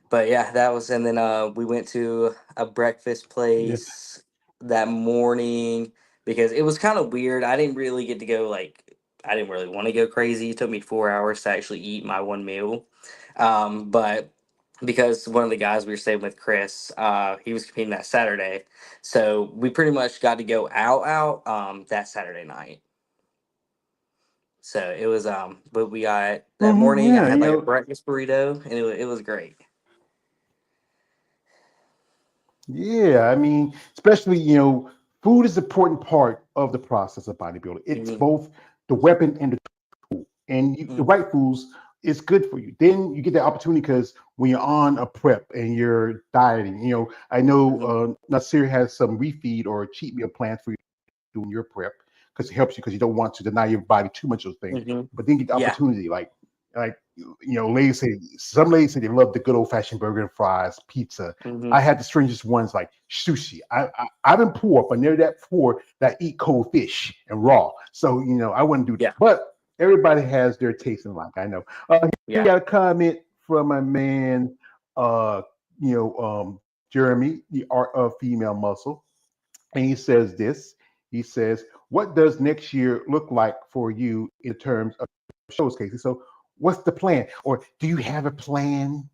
but yeah, that was, and then we went to a breakfast Yeah. place that morning because it was kind of weird. I didn't really get to go like, I didn't really want to go crazy. It took me 4 hours to actually eat my one meal. But because one of the guys we were staying with, Chris, he was competing that Saturday. So we pretty much got to go out that Saturday night. So it was, but we got that morning. I Yeah, had like a breakfast burrito, and it was great. yeah. I mean, especially food is an important part of the process of bodybuilding. It's Hmm. both the weapon and the Hmm. right foods is good for you. Then you get that opportunity because when you're on a prep and you're dieting, I know Hmm. Nasir has some refeed or cheat meal plans for you doing your prep because it helps you because you don't want to deny your body too much of those things. Hmm. But then get the Yeah. opportunity, like ladies say some ladies say they love the good old fashioned burger and fries, pizza. Hmm. I had the strangest ones like sushi. I've been poor, but near that poor that eat cold fish and raw. So I wouldn't do that. Yeah. But everybody has their taste in life. I know. He Yeah. got a comment from my man, uh, Jeremy, the art of female muscle. And he says this. He says, "What does next year look like for you in terms of shows, Casey? So, what's the plan, or do you have a plan?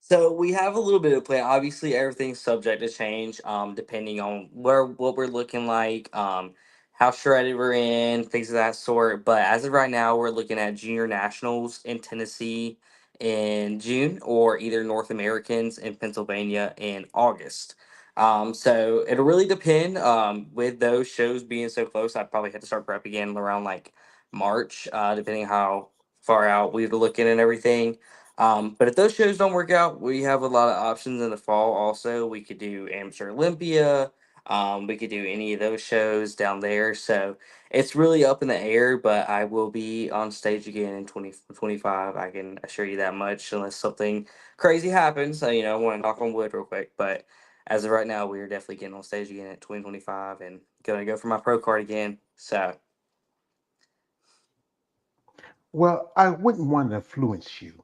So we have a little bit of plan. Obviously, everything's subject to change, depending on what we're looking like, how shredded we're in, things of that sort. But as of right now, we're looking at junior nationals in Tennessee in June, or either North Americans in Pennsylvania in August. So it'll really depend. With those shows being so close, I'd probably have to start prep again around like March, depending how far out we're looking and everything. But if those shows don't work out, we have a lot of options in the fall. Also, we could do Amateur Olympia. We could do any of those shows down there. So it's really up in the air. But I will be on stage again in 2025. I can assure you that much, unless something crazy happens. I want to knock on wood real quick. But as of right now, we are definitely getting on stage again at 2025 and gonna go for my pro card again. So. Well, I wouldn't want to influence you,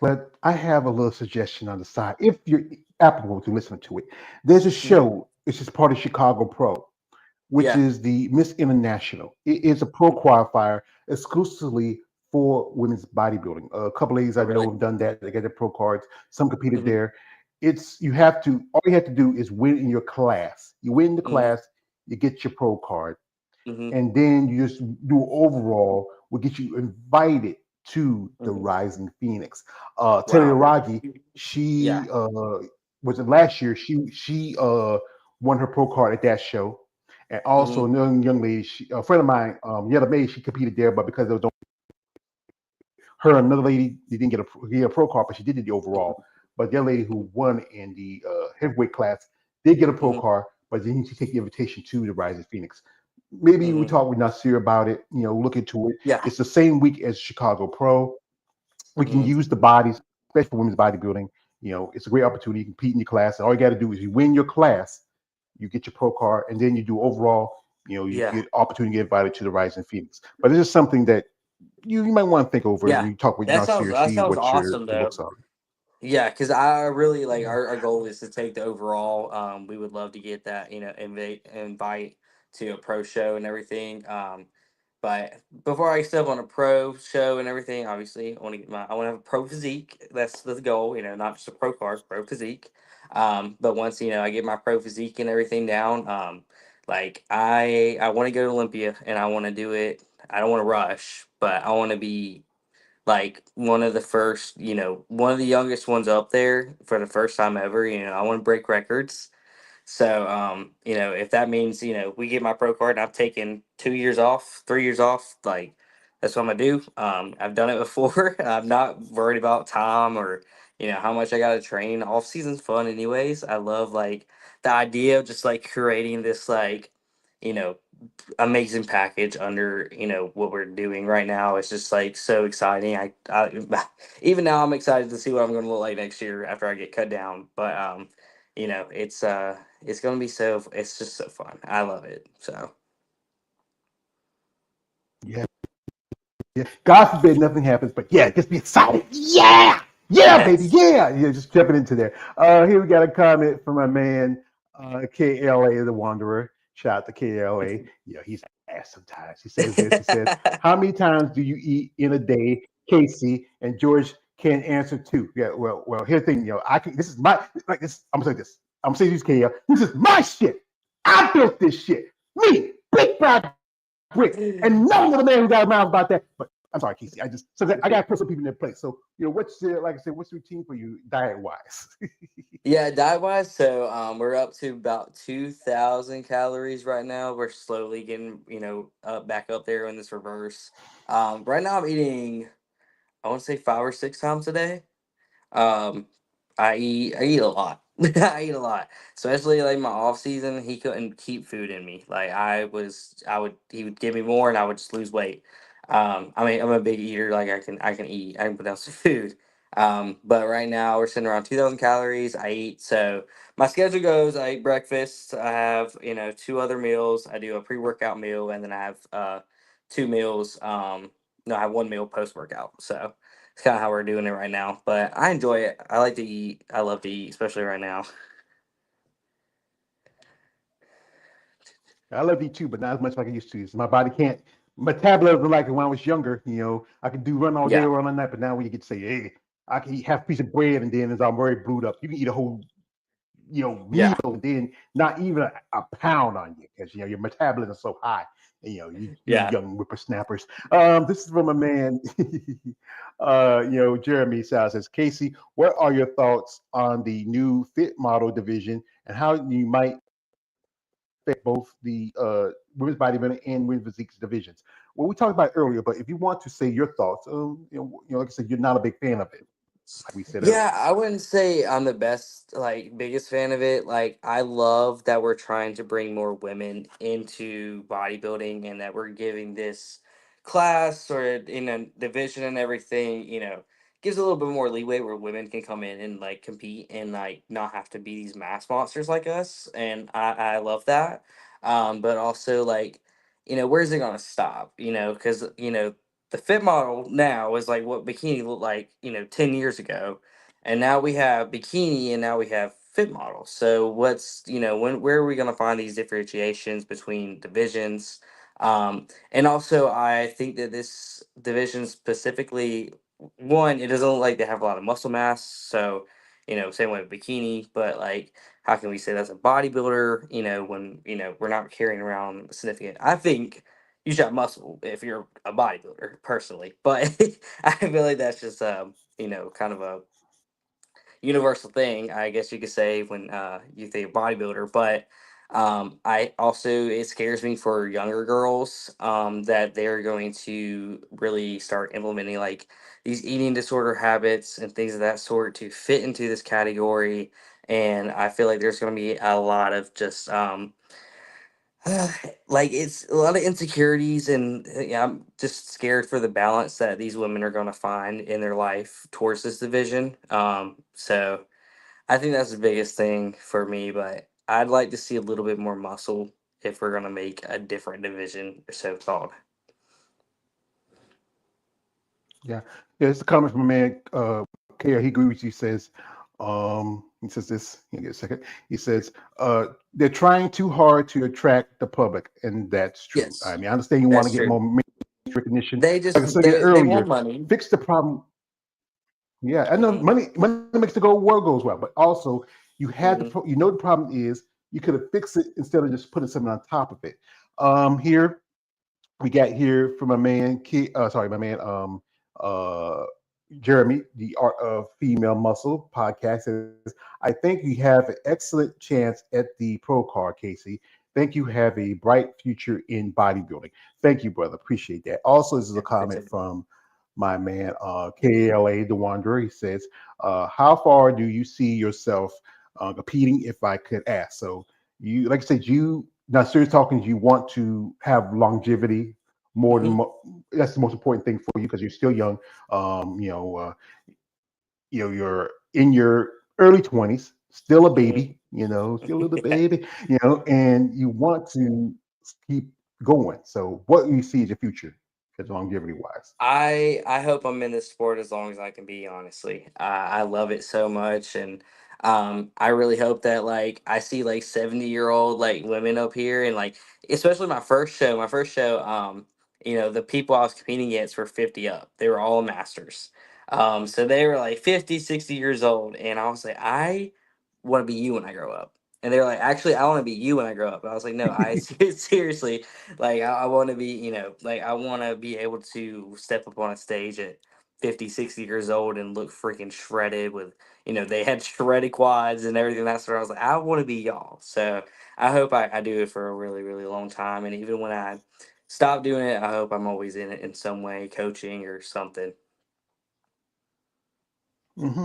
but I have a little suggestion on the side. If you're applicable to listening to it, there's a Mhm. show. It's just part of Chicago Pro, which Yeah. is the Miss International. It is a pro qualifier exclusively for women's bodybuilding. A couple ladies Oh, I know really? have done that. They get their pro cards. Some competed Hmm. there. It's all you have to do is win in your class. You win the Hmm. class, you get your pro card, Hmm. and then you just do overall will get you invited to the Hmm. Rising Phoenix. Teddy Wow. Raggi, Yeah. she was it last year? She won her pro card at that show, and also Hmm. another young lady, a friend of mine, Yetta May, she competed there, but because there was her and another lady, they didn't get a pro card, but she did the overall. But the other lady who won in the heavyweight class did get a pro Hmm. card, but then she take the invitation to the Rising Phoenix. Maybe we Hmm. talk with Nasir about it. Look into it. Yeah. It's the same week as Chicago Pro. We can Hmm. use the bodies, especially for women's bodybuilding. It's a great opportunity. You compete in your class, and all you got to do is you win your class, you get your pro card, and then you do overall. You Yeah. get opportunity to get invited to the Rising Phoenix. But it's just something that you might want to think over when Yeah. you talk with That Yancey sounds or that see sounds what awesome your though. looks are. Yeah, because I really like our goal is to take the overall. We would love to get that, invite to a pro show and everything. But before I step on a pro show and everything, obviously I want to have a pro physique. That's the goal, not just a pro card, pro physique. But once I get my pro physique and everything down, like I want to go to Olympia and I want to do it. I don't want to rush, but I want to be like one of the first, one of the youngest ones up there for the first time ever. I want to break records. So, if that means, we get my pro card and I've taken 2 years off, 3 years off, like that's what I'm gonna do. I've done it before. I'm not worried about time or, how much I gotta train. Off season's fun anyways. I love like the idea of just like creating this like, you know, amazing package under what we're doing right now. It's just like so exciting. Even now I'm excited to see what I'm going to look like next year after I get cut down. But it's going to be it's just so fun. I love it. So Yeah, yeah. God forbid nothing happens, but yeah, just be excited. Yeah, yeah, baby, yes. yeah. Yeah, just jumping into there. Here we got a comment from my man, KLA the Wanderer. Shout out to KLA. He's ass sometimes. He says this. He says, "How many times do you eat in a day, Casey?" And George can answer too. Yeah. Well. Here's the thing. I can. This is my like this. I'm gonna say this. I'm gonna say this, KL. This is my shit. I built this shit. Me, big bad brick, and no other man who got a mouth about that. But I'm sorry, Casey. I got to put some people in their place. So what's like I said, what's the routine for you diet wise? Yeah, diet wise, so we're up to about 2,000 calories right now. We're slowly getting back up there in this reverse. Right now I'm eating, I want to say 5 or 6 times a day. Um, I eat a lot. I eat a lot, especially like my off season. He couldn't keep food in me. Like I would he would give me more, and I would just lose weight. I mean, I'm a big eater. Like I can eat. I can put down some food. But right now we're sitting around 2,000 calories. I eat so my schedule goes. I eat breakfast. I have two other meals. I do a pre workout meal, and then I have two meals. No, I have one meal post workout. So it's kind of how we're doing it right now. But I enjoy it. I like to eat. I love to eat, especially right now. I love to eat too, but not as much like I used to. So my body can't metabolism like when I was younger. I could do run all day, Yeah, run all night. But now when you get to say, hey, I can eat half a piece of bread and then as I'm very brewed up, you can eat a whole meal yeah, and then not even a pound on you because your metabolism is so high. And, you yeah. young whippersnappers. This is from a man, Jeremy Sal says, Casey, what are your thoughts on the new fit model division and how you might affect both the women's bodybuilding and women's physique divisions? Well, we talked about it earlier, but if you want to say your thoughts, like I said, you're not a big fan of it, like we said Yeah, earlier. I wouldn't say I'm the best, like, biggest fan of it. Like, I love that we're trying to bring more women into bodybuilding and that we're giving this class or in a division and everything, gives a little bit more leeway where women can come in and like compete and like not have to be these mass monsters like us. And I love that. But also, like, where's it gonna stop? Because, the fit model now is like what bikini looked like, 10 years ago, and now we have bikini and now we have fit model. So what's where are we going to find these differentiations between divisions? And also I think that this division specifically, one, it doesn't look like they have a lot of muscle mass. So same way with bikini, but like how can we say that's a bodybuilder, when we're not carrying around significant, I think you should have muscle if you're a bodybuilder personally, but I feel like that's just kind of a universal thing, I guess you could say, when you think of bodybuilder. But I also, it scares me for younger girls, that they're going to really start implementing like these eating disorder habits and things of that sort to fit into this category. And I feel like there's going to be a lot of just like it's a lot of insecurities, and yeah, I'm just scared for the balance that these women are going to find in their life towards this division. So I think that's the biggest thing for me. But I'd like to see a little bit more muscle if we're gonna make a different division, so called. Yeah, yeah. It's a comment from a man. Kale, he agrees with you. He says this. Give me a second. He says, they're trying too hard to attract the public, and that's true. I Yes, mean, I understand you want to that's get true. more recognition. They Like I just said they want earlier, money. fix the problem. Yeah, I know Hmm. money makes the go world goes well, but also Hmm. you know the problem is you could have fixed it instead of just putting something on top of it. Here we got here from a man, sorry, my man, uh, Jeremy, the Art of Female Muscle podcast says, I think you have an excellent chance at the pro card, Casey. Think you have a bright future in bodybuilding. Thank you, brother. Appreciate that. Also, this is a comment from my man, KLA, the Wanderer. He says, how far do you see yourself competing, if I could ask? So, you, like I said, you, now, serious talking, you want to have longevity more than Hmm. that's the most important thing for you because you're still young. You're in your early 20s, still a Hmm. baby, still a little baby, and you want to keep going. So, what do you see as your future, as longevity wise? I hope I'm in this sport as long as I can be. Honestly, I love it so much, and I really hope that like I see like 70-year-old like women up here, and like especially my first show. My first show, the people I was competing against were 50 up. They were all masters. So they were like 50, 60 years old, and I was like, I want to be you when I grow up. And they were like, actually, I want to be you when I grow up. And I was like, no, I seriously, like I want to be, like I want to be able to step up on a stage at 50, 60 years old and look freaking shredded with, they had shredded quads and everything. That's what I was like, I want to be y'all. So I hope I do it for a really, really long time. And even when I stop doing it, I hope I'm always in it in some way, coaching or something.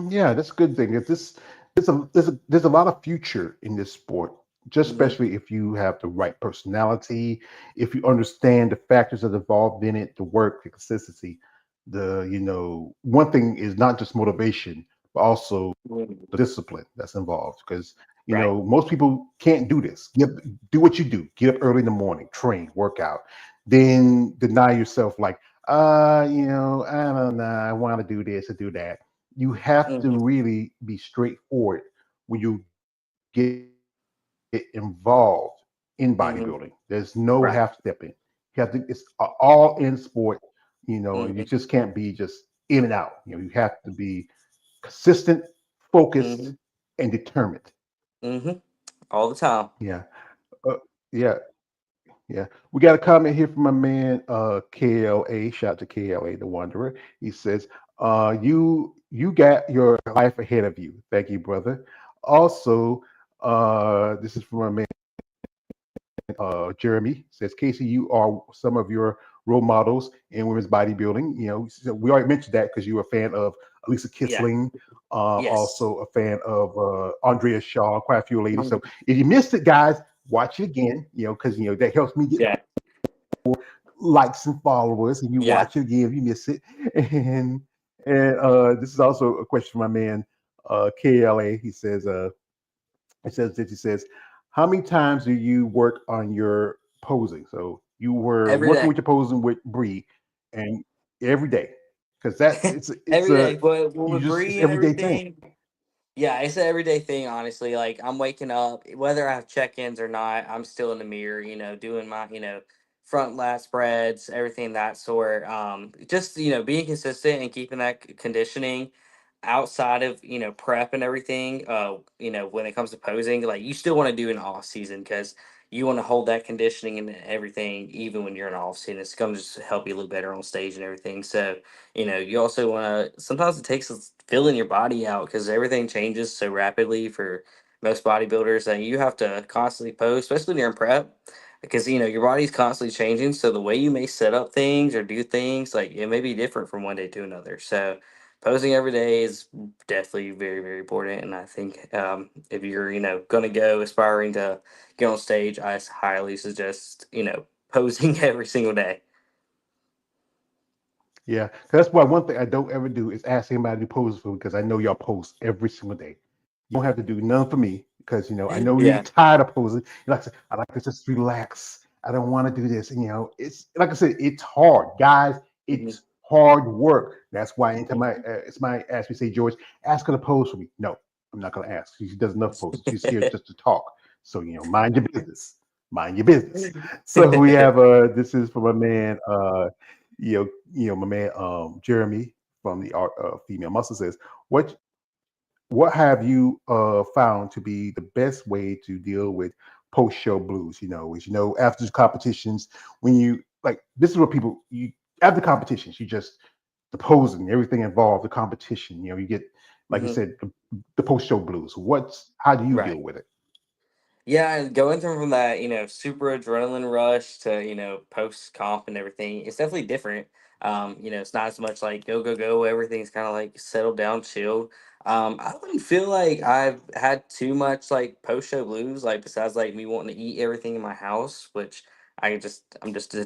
Yeah, that's a good thing. It's this there's a lot of future in this sport, just Hmm. especially if you have the right personality, if you understand the factors that are involved in it, the work, the consistency. One thing is not just motivation, but also the discipline that's involved. Because Right. most people can't do this. Do what you do. Get up early in the morning, train, work out, then deny yourself like, I don't know, I want to do this or do that. You have to Hmm. really be straightforward when you get involved in bodybuilding. There's no half Hmm. stepping. You have to, it's Right. all in sport. You just can't Hmm. be just in and out. You have to be consistent, focused, Hmm. and determined. Hmm. All the time. Yeah. Uh, yeah. Yeah. We got a comment here from my man KLA. Shout out to KLA the Wanderer. He says, you got your life ahead of you. Thank you, brother. Also, this is from my man Jeremy. Says, Casey, you are some of your role models in women's bodybuilding. So we already mentioned that because you were a fan of Elisa Yeah. Kissling, Yes. also a fan of Andrea Shaw, quite a few ladies. So Mhm. if you missed it, guys, watch it again. Because that helps me get Yeah. likes and followers, and you Yeah. watch it again if you miss it. And this is also a question from my man KLA. He says, how many times do you work on your posing? So you were Every working day. with your posing with Bree, and every day, because that it's Every a day. But with it's Bree and everyday thing. everything, yeah, it's an everyday thing, honestly. Like I'm waking up, whether I have check-ins or not, I'm still in the mirror, doing my, front lat spreads, everything that sort. Just, being consistent and keeping that conditioning outside of, prep and everything. When it comes to posing, like you still want to do an off season because you want to hold that conditioning and everything even when you're in off season. It's gonna just help you look better on stage and everything. So you also want to, sometimes it takes filling your body out because everything changes so rapidly for most bodybuilders that you have to constantly pose, especially during prep, because your body's constantly changing. So the way you may set up things or do things, like it may be different from one day to another. So posing every day is definitely very, very important. And I think if you're, going to go aspiring to get on stage, I highly suggest, posing every single day. Yeah, 'cause that's why one thing I don't ever do is ask anybody to pose for me because I know y'all post every single day. You don't have to do none for me because I know you're Yeah. tired of posing. Like I said, I like to just relax. I don't want to do this. And it's like I said, it's hard, guys. Hmm. It's hard work. That's why anytime it's my ask me, say, George, ask her to pose for me. No, I'm not gonna ask. She does enough posing. She's here just to talk. So mind your business. Mind your business. So we have this is from a man my man Jeremy from the art of female muscle says, what have you found to be the best way to deal with post show blues? After competitions, when you like, this is what people you after competitions, you just the posing, everything involved, the competition. You get, like you Hmm. said, the post show blues. How do you deal Right. with it? Yeah, and going through from that, super adrenaline rush to, post comp and everything, it's definitely different. It's not as much like go, go, go. Everything's kind of like settled down, chilled. I wouldn't feel like I've had too much like post show blues, like besides like me wanting to eat everything in my house, which I'm just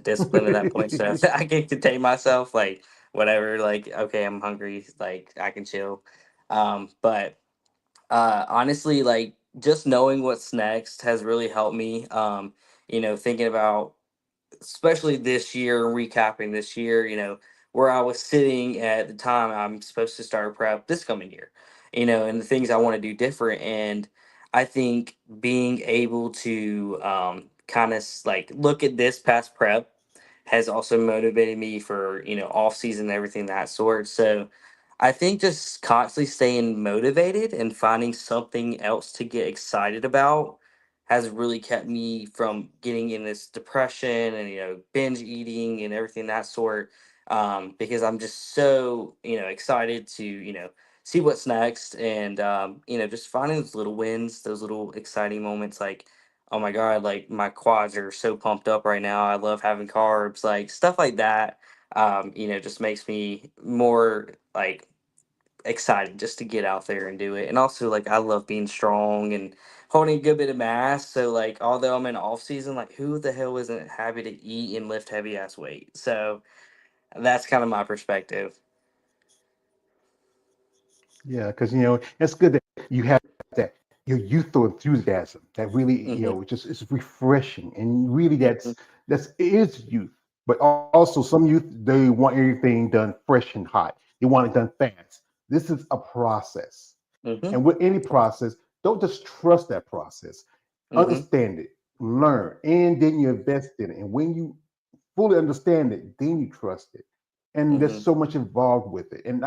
disciplined at that point. So I can contain myself, like whatever, like, okay, I'm hungry, like I can chill. But honestly, like just knowing what's next has really helped me. Thinking about especially this year, recapping this year, where I was sitting at the time I'm supposed to start prep this coming year, and the things I want to do different. And I think being able to kind of like look at this past prep has also motivated me for, off season and everything that sort. So I think just constantly staying motivated and finding something else to get excited about has really kept me from getting in this depression and binge eating and everything that sort, because I'm just so excited to see what's next, and just finding those little wins, those little exciting moments, like, oh my god, like my quads are so pumped up right now, I love having carbs, like stuff like that. Just makes me more like excited just to get out there and do it. And also, like, I love being strong and holding a good bit of mass. So like, although I'm in off season, like who the hell isn't happy to eat and lift heavy ass weight? So that's kind of my perspective. Yeah, because it's good that you have that your youthful enthusiasm that really Hmm. just is refreshing, and really Hmm. that's it is youth. But also some youth, they want everything done fresh and hot. They want it done fast. This is a process, Hmm. and with any process, don't just trust that process. Hmm. Understand it, learn, and then you invest in it. And when you fully understand it, then you trust it. And there's Hmm. so much involved with it. And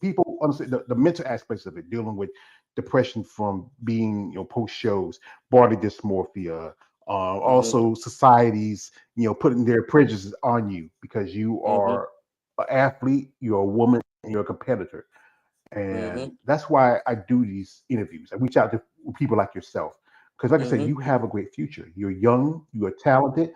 people understand the mental aspects of it, dealing with depression from being, post shows, body dysmorphia, Hmm. also societies, putting their prejudices on you because you Hmm. are an athlete, you're a woman, and you're a competitor. And Hmm. that's why I do these interviews. I reach out to people like yourself because, like I said, Hmm. you have a great future. You're young, you are talented,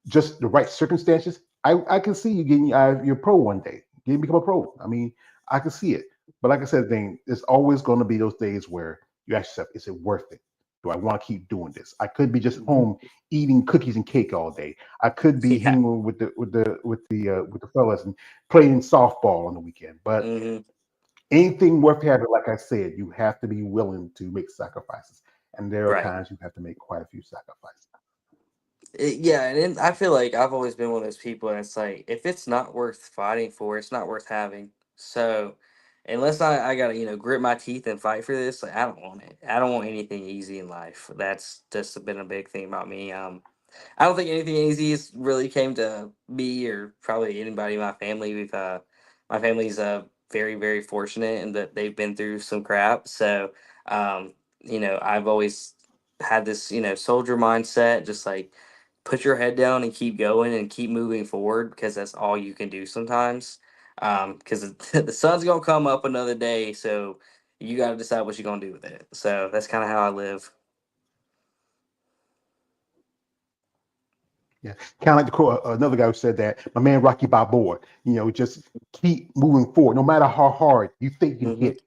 just the right circumstances, I can see you getting your pro one day, getting become a pro. I mean, I can see it. But like I said, thing there's always going to be those days where you ask yourself, is it worth it? Do I want to keep doing this? I could be just Hmm. home eating cookies and cake all day. I could be Yeah. hanging with the fellas and playing softball on the weekend. But Hmm. anything worth having, like I said, you have to be willing to make sacrifices. And there are Right. times you have to make quite a few sacrifices. Yeah, and then I feel like I've always been one of those people, and it's like if it's not worth fighting for, it's not worth having. So unless I gotta grit my teeth and fight for this, like I don't want it. I don't want anything easy in life. That's just been a big thing about me. I don't think anything easy has really came to me or probably anybody in my family. My family's very very fortunate in that they've been through some crap. So um, I've always had this soldier mindset, just like put your head down and keep going and keep moving forward because that's all you can do sometimes. Because the sun's gonna come up another day, so you got to decide what you're gonna do with it. So that's kind of how I live. Yeah, kind of like the quote, another guy who said that my man Rocky Balboa, just keep moving forward, no matter how hard you think you Hmm. hit.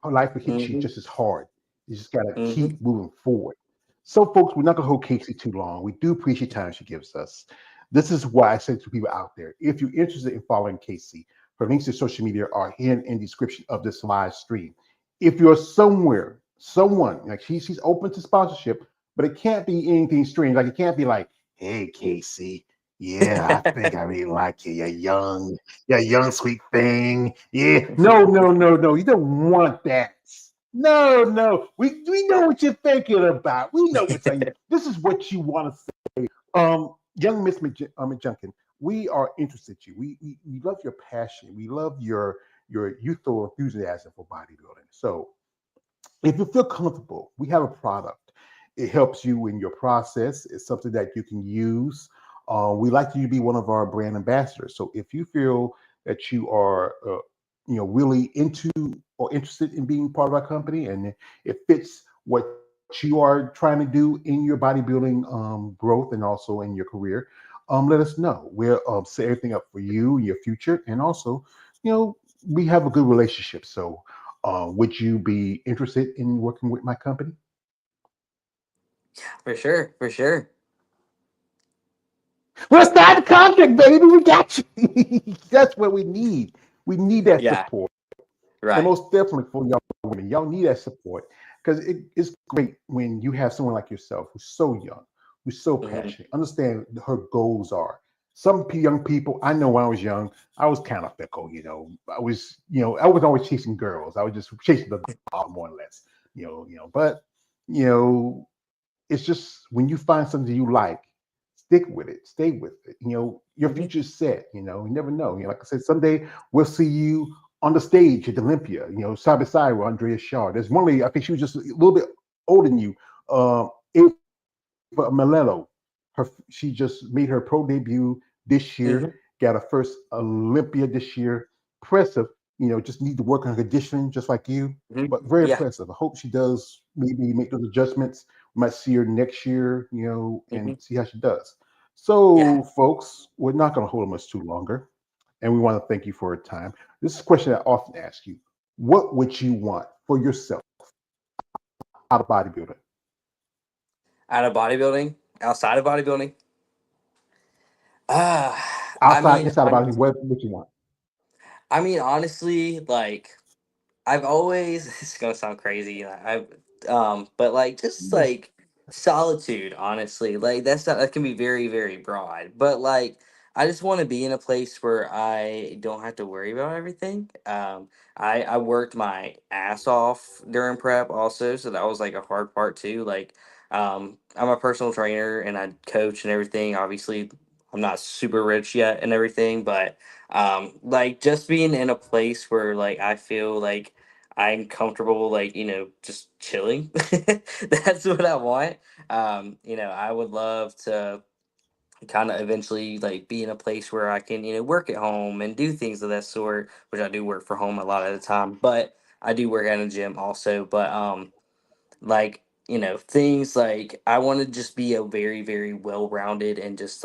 How life will hit you Hmm. just as hard. You just gotta Hmm. keep moving forward. So, folks, we're not gonna hold Casey too long. We do appreciate time she gives us. This is why I say to people out there: if you're interested in following Casey, her links to social media are here in the description of this live stream. If you're somewhere someone like she's open to sponsorship, but it can't be anything strange. Like it can't be like, hey Casey, yeah, I think I really like you. You're young sweet thing. Yeah, no, no, no, no. You don't want that. No, no. We know what you're thinking about. We know what's on you. This is what you want to say. Young Miss McJunkin, we are interested in you. We love your passion. We love your youthful enthusiasm for bodybuilding. So if you feel comfortable, we have a product. It helps you in your process. It's something that you can use. We like you to be one of our brand ambassadors. So if you feel that you are, really into or interested in being part of our company, and it fits what you are trying to do in your bodybuilding growth and also in your career, let us know. We'll set everything up for you, your future, and also, you know, we have a good relationship. So would you be interested in working with my company? For sure, for sure. Well, start the contract, baby. We got you. That's what we need. We need that Yeah, support. And right. most definitely for y'all women, y'all need that support because it's great when you have someone like yourself who's so young, who's so Hmm. passionate, understand her goals are. Some young people, I know when I was young, I was kind of fickle, I was always chasing girls. I was just chasing the dollar more or less, but you know, it's just when you find something you like, stick with it, stay with it. Your Hmm. future's set. You never know. Like I said, someday we'll see you on the stage at Olympia. Side by side with Andrea Shaw. There's one lady. I think she was just a little bit older than you. Ava Malello. She just made her pro debut this year. Hmm. Got her first Olympia this year. Impressive. Just need to work on her conditioning, just like you. Hmm. But very Yeah. impressive. I hope she does maybe make those adjustments. We might see her next year, and Hmm. see how she does. Yeah. So, folks, we're not going to hold them much too longer, and we want to thank you for your time. This is a question I often ask you: what would you want for yourself out of bodybuilding? Out of bodybuilding, outside of bodybuilding. Uh, I Outside, mean, inside of bodybuilding, what you want? honestly, like I've always this is gonna sound crazy. But like just like solitude, honestly, like that can be very very broad. But like I just want to be in a place where I don't have to worry about everything. I worked my ass off during prep also, so that was like a hard part too. Like I'm a personal trainer and I coach and everything. Obviously, I'm not super rich yet and everything, but like just being in a place where like I feel like I'm comfortable, like, just chilling. That's what I want. I would love to kind of eventually like be in a place where I can, work at home and do things of that sort, which I do work for home a lot of the time, but I do work at a gym also. But like, things like I want to just be a very, very well rounded and just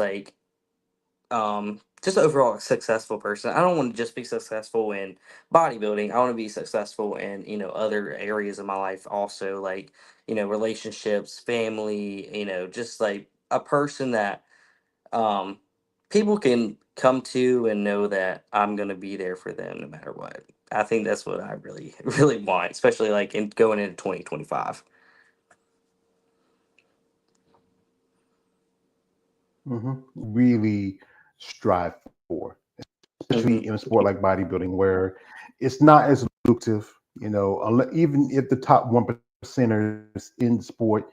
overall a successful person. I don't want to just be successful in bodybuilding. I want to be successful in, other areas of my life also, like, relationships, family, just like a person that um people can come to and know that I'm going to be there for them no matter what. I think that's what I really really want, especially like in going into 2025. Really strive for, especially in a Mhm. sport like bodybuilding, where it's not as lucrative. Even if the top 1%ers in the sport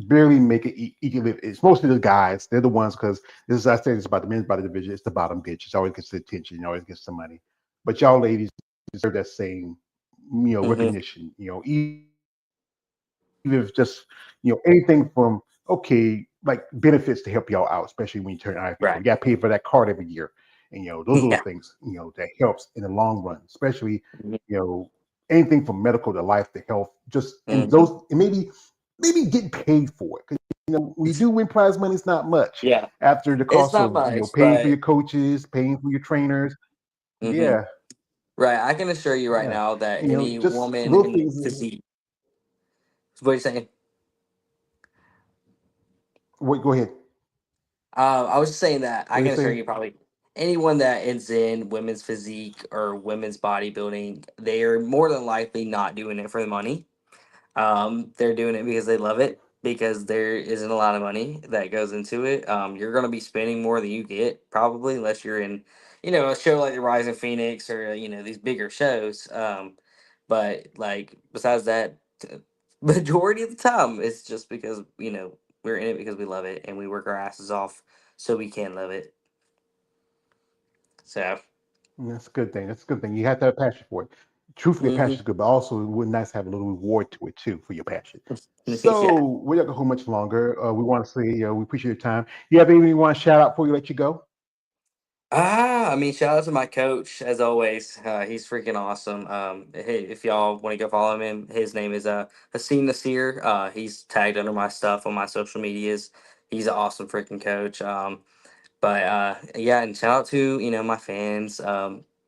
barely make it equal live. It's mostly the guys. They're the ones because this is I say this about the men's body division. It's the bottom bitch. It always gets the attention. It always gets the money. But y'all ladies deserve that same Mhm. recognition. Even if it's just anything from okay like benefits to help y'all out, especially when you turn IFBB. You got to pay for that Right. card every year. And those little things Yeah. that helps in the long run, especially Mhm. anything from medical to life to health. Just and those Mhm. and maybe getting paid for it. When you do win prize money, it's not much Yeah. after the It's cost not of much, paying for but your coaches, paying for your trainers. mhm. Yeah, Right. I can assure you right yeah. now that any Just woman little in things. physique, what are you saying? Wait, go ahead. I was just saying that I What are you can assure saying? you probably anyone that is in women's physique or women's bodybuilding, they are more than likely not doing it for the money. They're doing it because they love it, because there isn't a lot of money that goes into it. You're going to be spending more than you get, probably, unless you're in, a show like the Rising Phoenix, or, these bigger shows. But, like, besides that, majority of the time, it's just because, we're in it because we love it, and we work our asses off so we can love it. So, And that's a good thing. That's a good thing. You have to have a passion for it. Truthfully, a passion hmm is good, but also it would nice to have a little reward to it too for your passion. yeah. So we're not gonna hold much longer. We want to say we appreciate your time. You have anything you want to shout out before you let you go? I mean, shout out to my coach as always. He's freaking awesome. Hey, if y'all want to go follow him, his name is Hassim Nasir. He's tagged under my stuff on my social medias. He's an awesome freaking coach. But yeah, and shout out to my fans,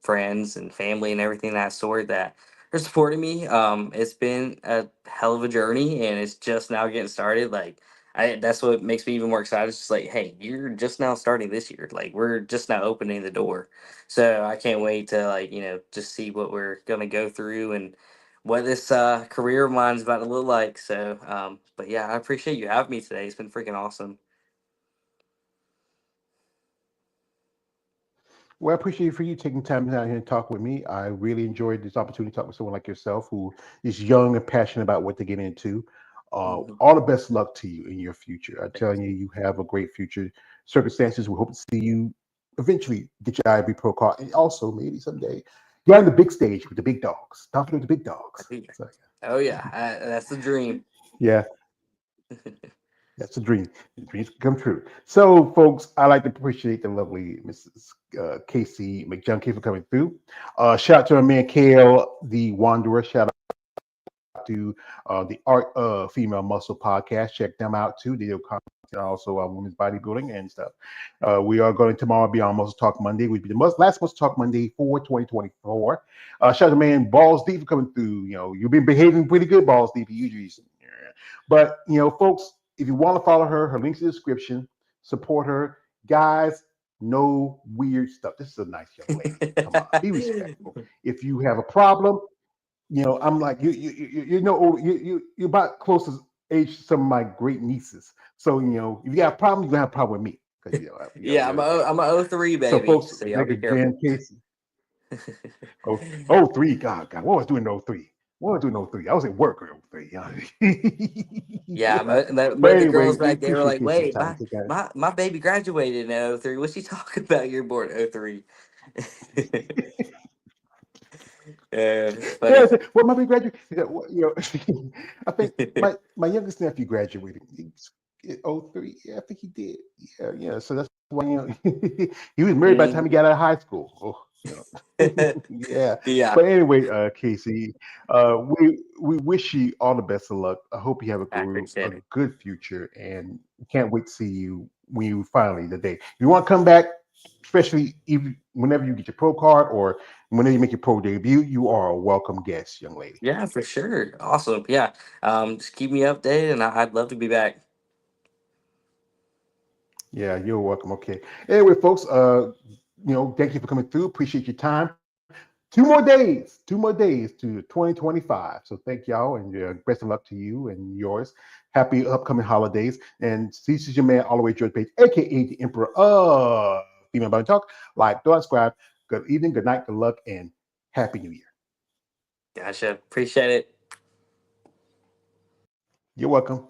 friends, and family, and everything of that sort that are supporting me. It's been a hell of a journey, and it's just now getting started. Like, that's what makes me even more excited. It's just like, hey, you're just now starting this year. Like, we're just now opening the door, so I can't wait to, like, just see what we're gonna go through, and what this career of mine's about to look like. So, but yeah, I appreciate you having me today. It's been freaking awesome. Well, I appreciate for you taking time out here and talk with me. I really enjoyed this opportunity to talk with someone like yourself who is young and passionate about what they get into. Hmm. All the best luck to you in your future. I'm Thank telling you, you. you have a great future. Circumstances, we hope to see you eventually get your IB Pro card, and also maybe someday get on the big stage with the big dogs, stomping with the big dogs. Oh yeah, So, oh yeah, that's the dream. yeah, that's a dream. The dreams can come true. So, folks, I like to appreciate the lovely Mrs. Casey McJunkin for coming through. Shout out to our man Kale, the Wanderer. Shout to the Art of Female Muscle podcast. Check them out too. They do content also on women's bodybuilding and stuff. We are going tomorrow be on Muscle Talk Monday. We'll be the last Muscle Talk Monday for 2024. Shout out to man Balls Deep for coming through. You've been behaving pretty good, Balls Deep. Usually, but folks, if you want to follow her, her links in the description. Support her, guys. No weird stuff. This is a nice young lady. Come on, be respectful. If you have a problem, I'm like you're about close as age to some of my great nieces. So if you got a problem, you're gonna have a problem with me because Yeah, you're okay. I'm a O3 So baby, folks, so y'all thank be you again, careful. Casey. Oh, 03, God, what was I doing in oh 03? What was I doing in oh 03? I was at work in oh 03. Yeah, Yeah. But but the anyway, girls we back there were appreciate like, Casey's "Wait, time. Take care. my baby graduated in '03. What's she talking about? You're born in '03." Yeah, it's Yeah, funny. well, my big graduate, I think my youngest nephew graduated in oh 03. Yeah, I think he did. Yeah. So that's why he was married by the time he Mhm. got out of high school. Yeah. Yeah, But anyway, Casey, we wish you all the best of luck. I hope you have I a appreciate it. good future, and can't wait to see you when you finally the day. If you want to come back, especially whenever you get your pro card or whenever you make your pro debut, you are a welcome guest, young lady. Yeah, for sure. Awesome. Yeah. Just keep me updated, and I'd love to be back. Yeah, you're welcome. Okay. Anyway, folks, thank you for coming through. Appreciate your time. 2 more days to 2025. So thank y'all and best of luck to you and yours. Happy upcoming holidays. And this is your man, all the way George Page, aka the Emperor of Female Body Talk. Like, don't subscribe. Good evening, good night, good luck, and Happy New Year. Gotcha. Appreciate it. You're welcome.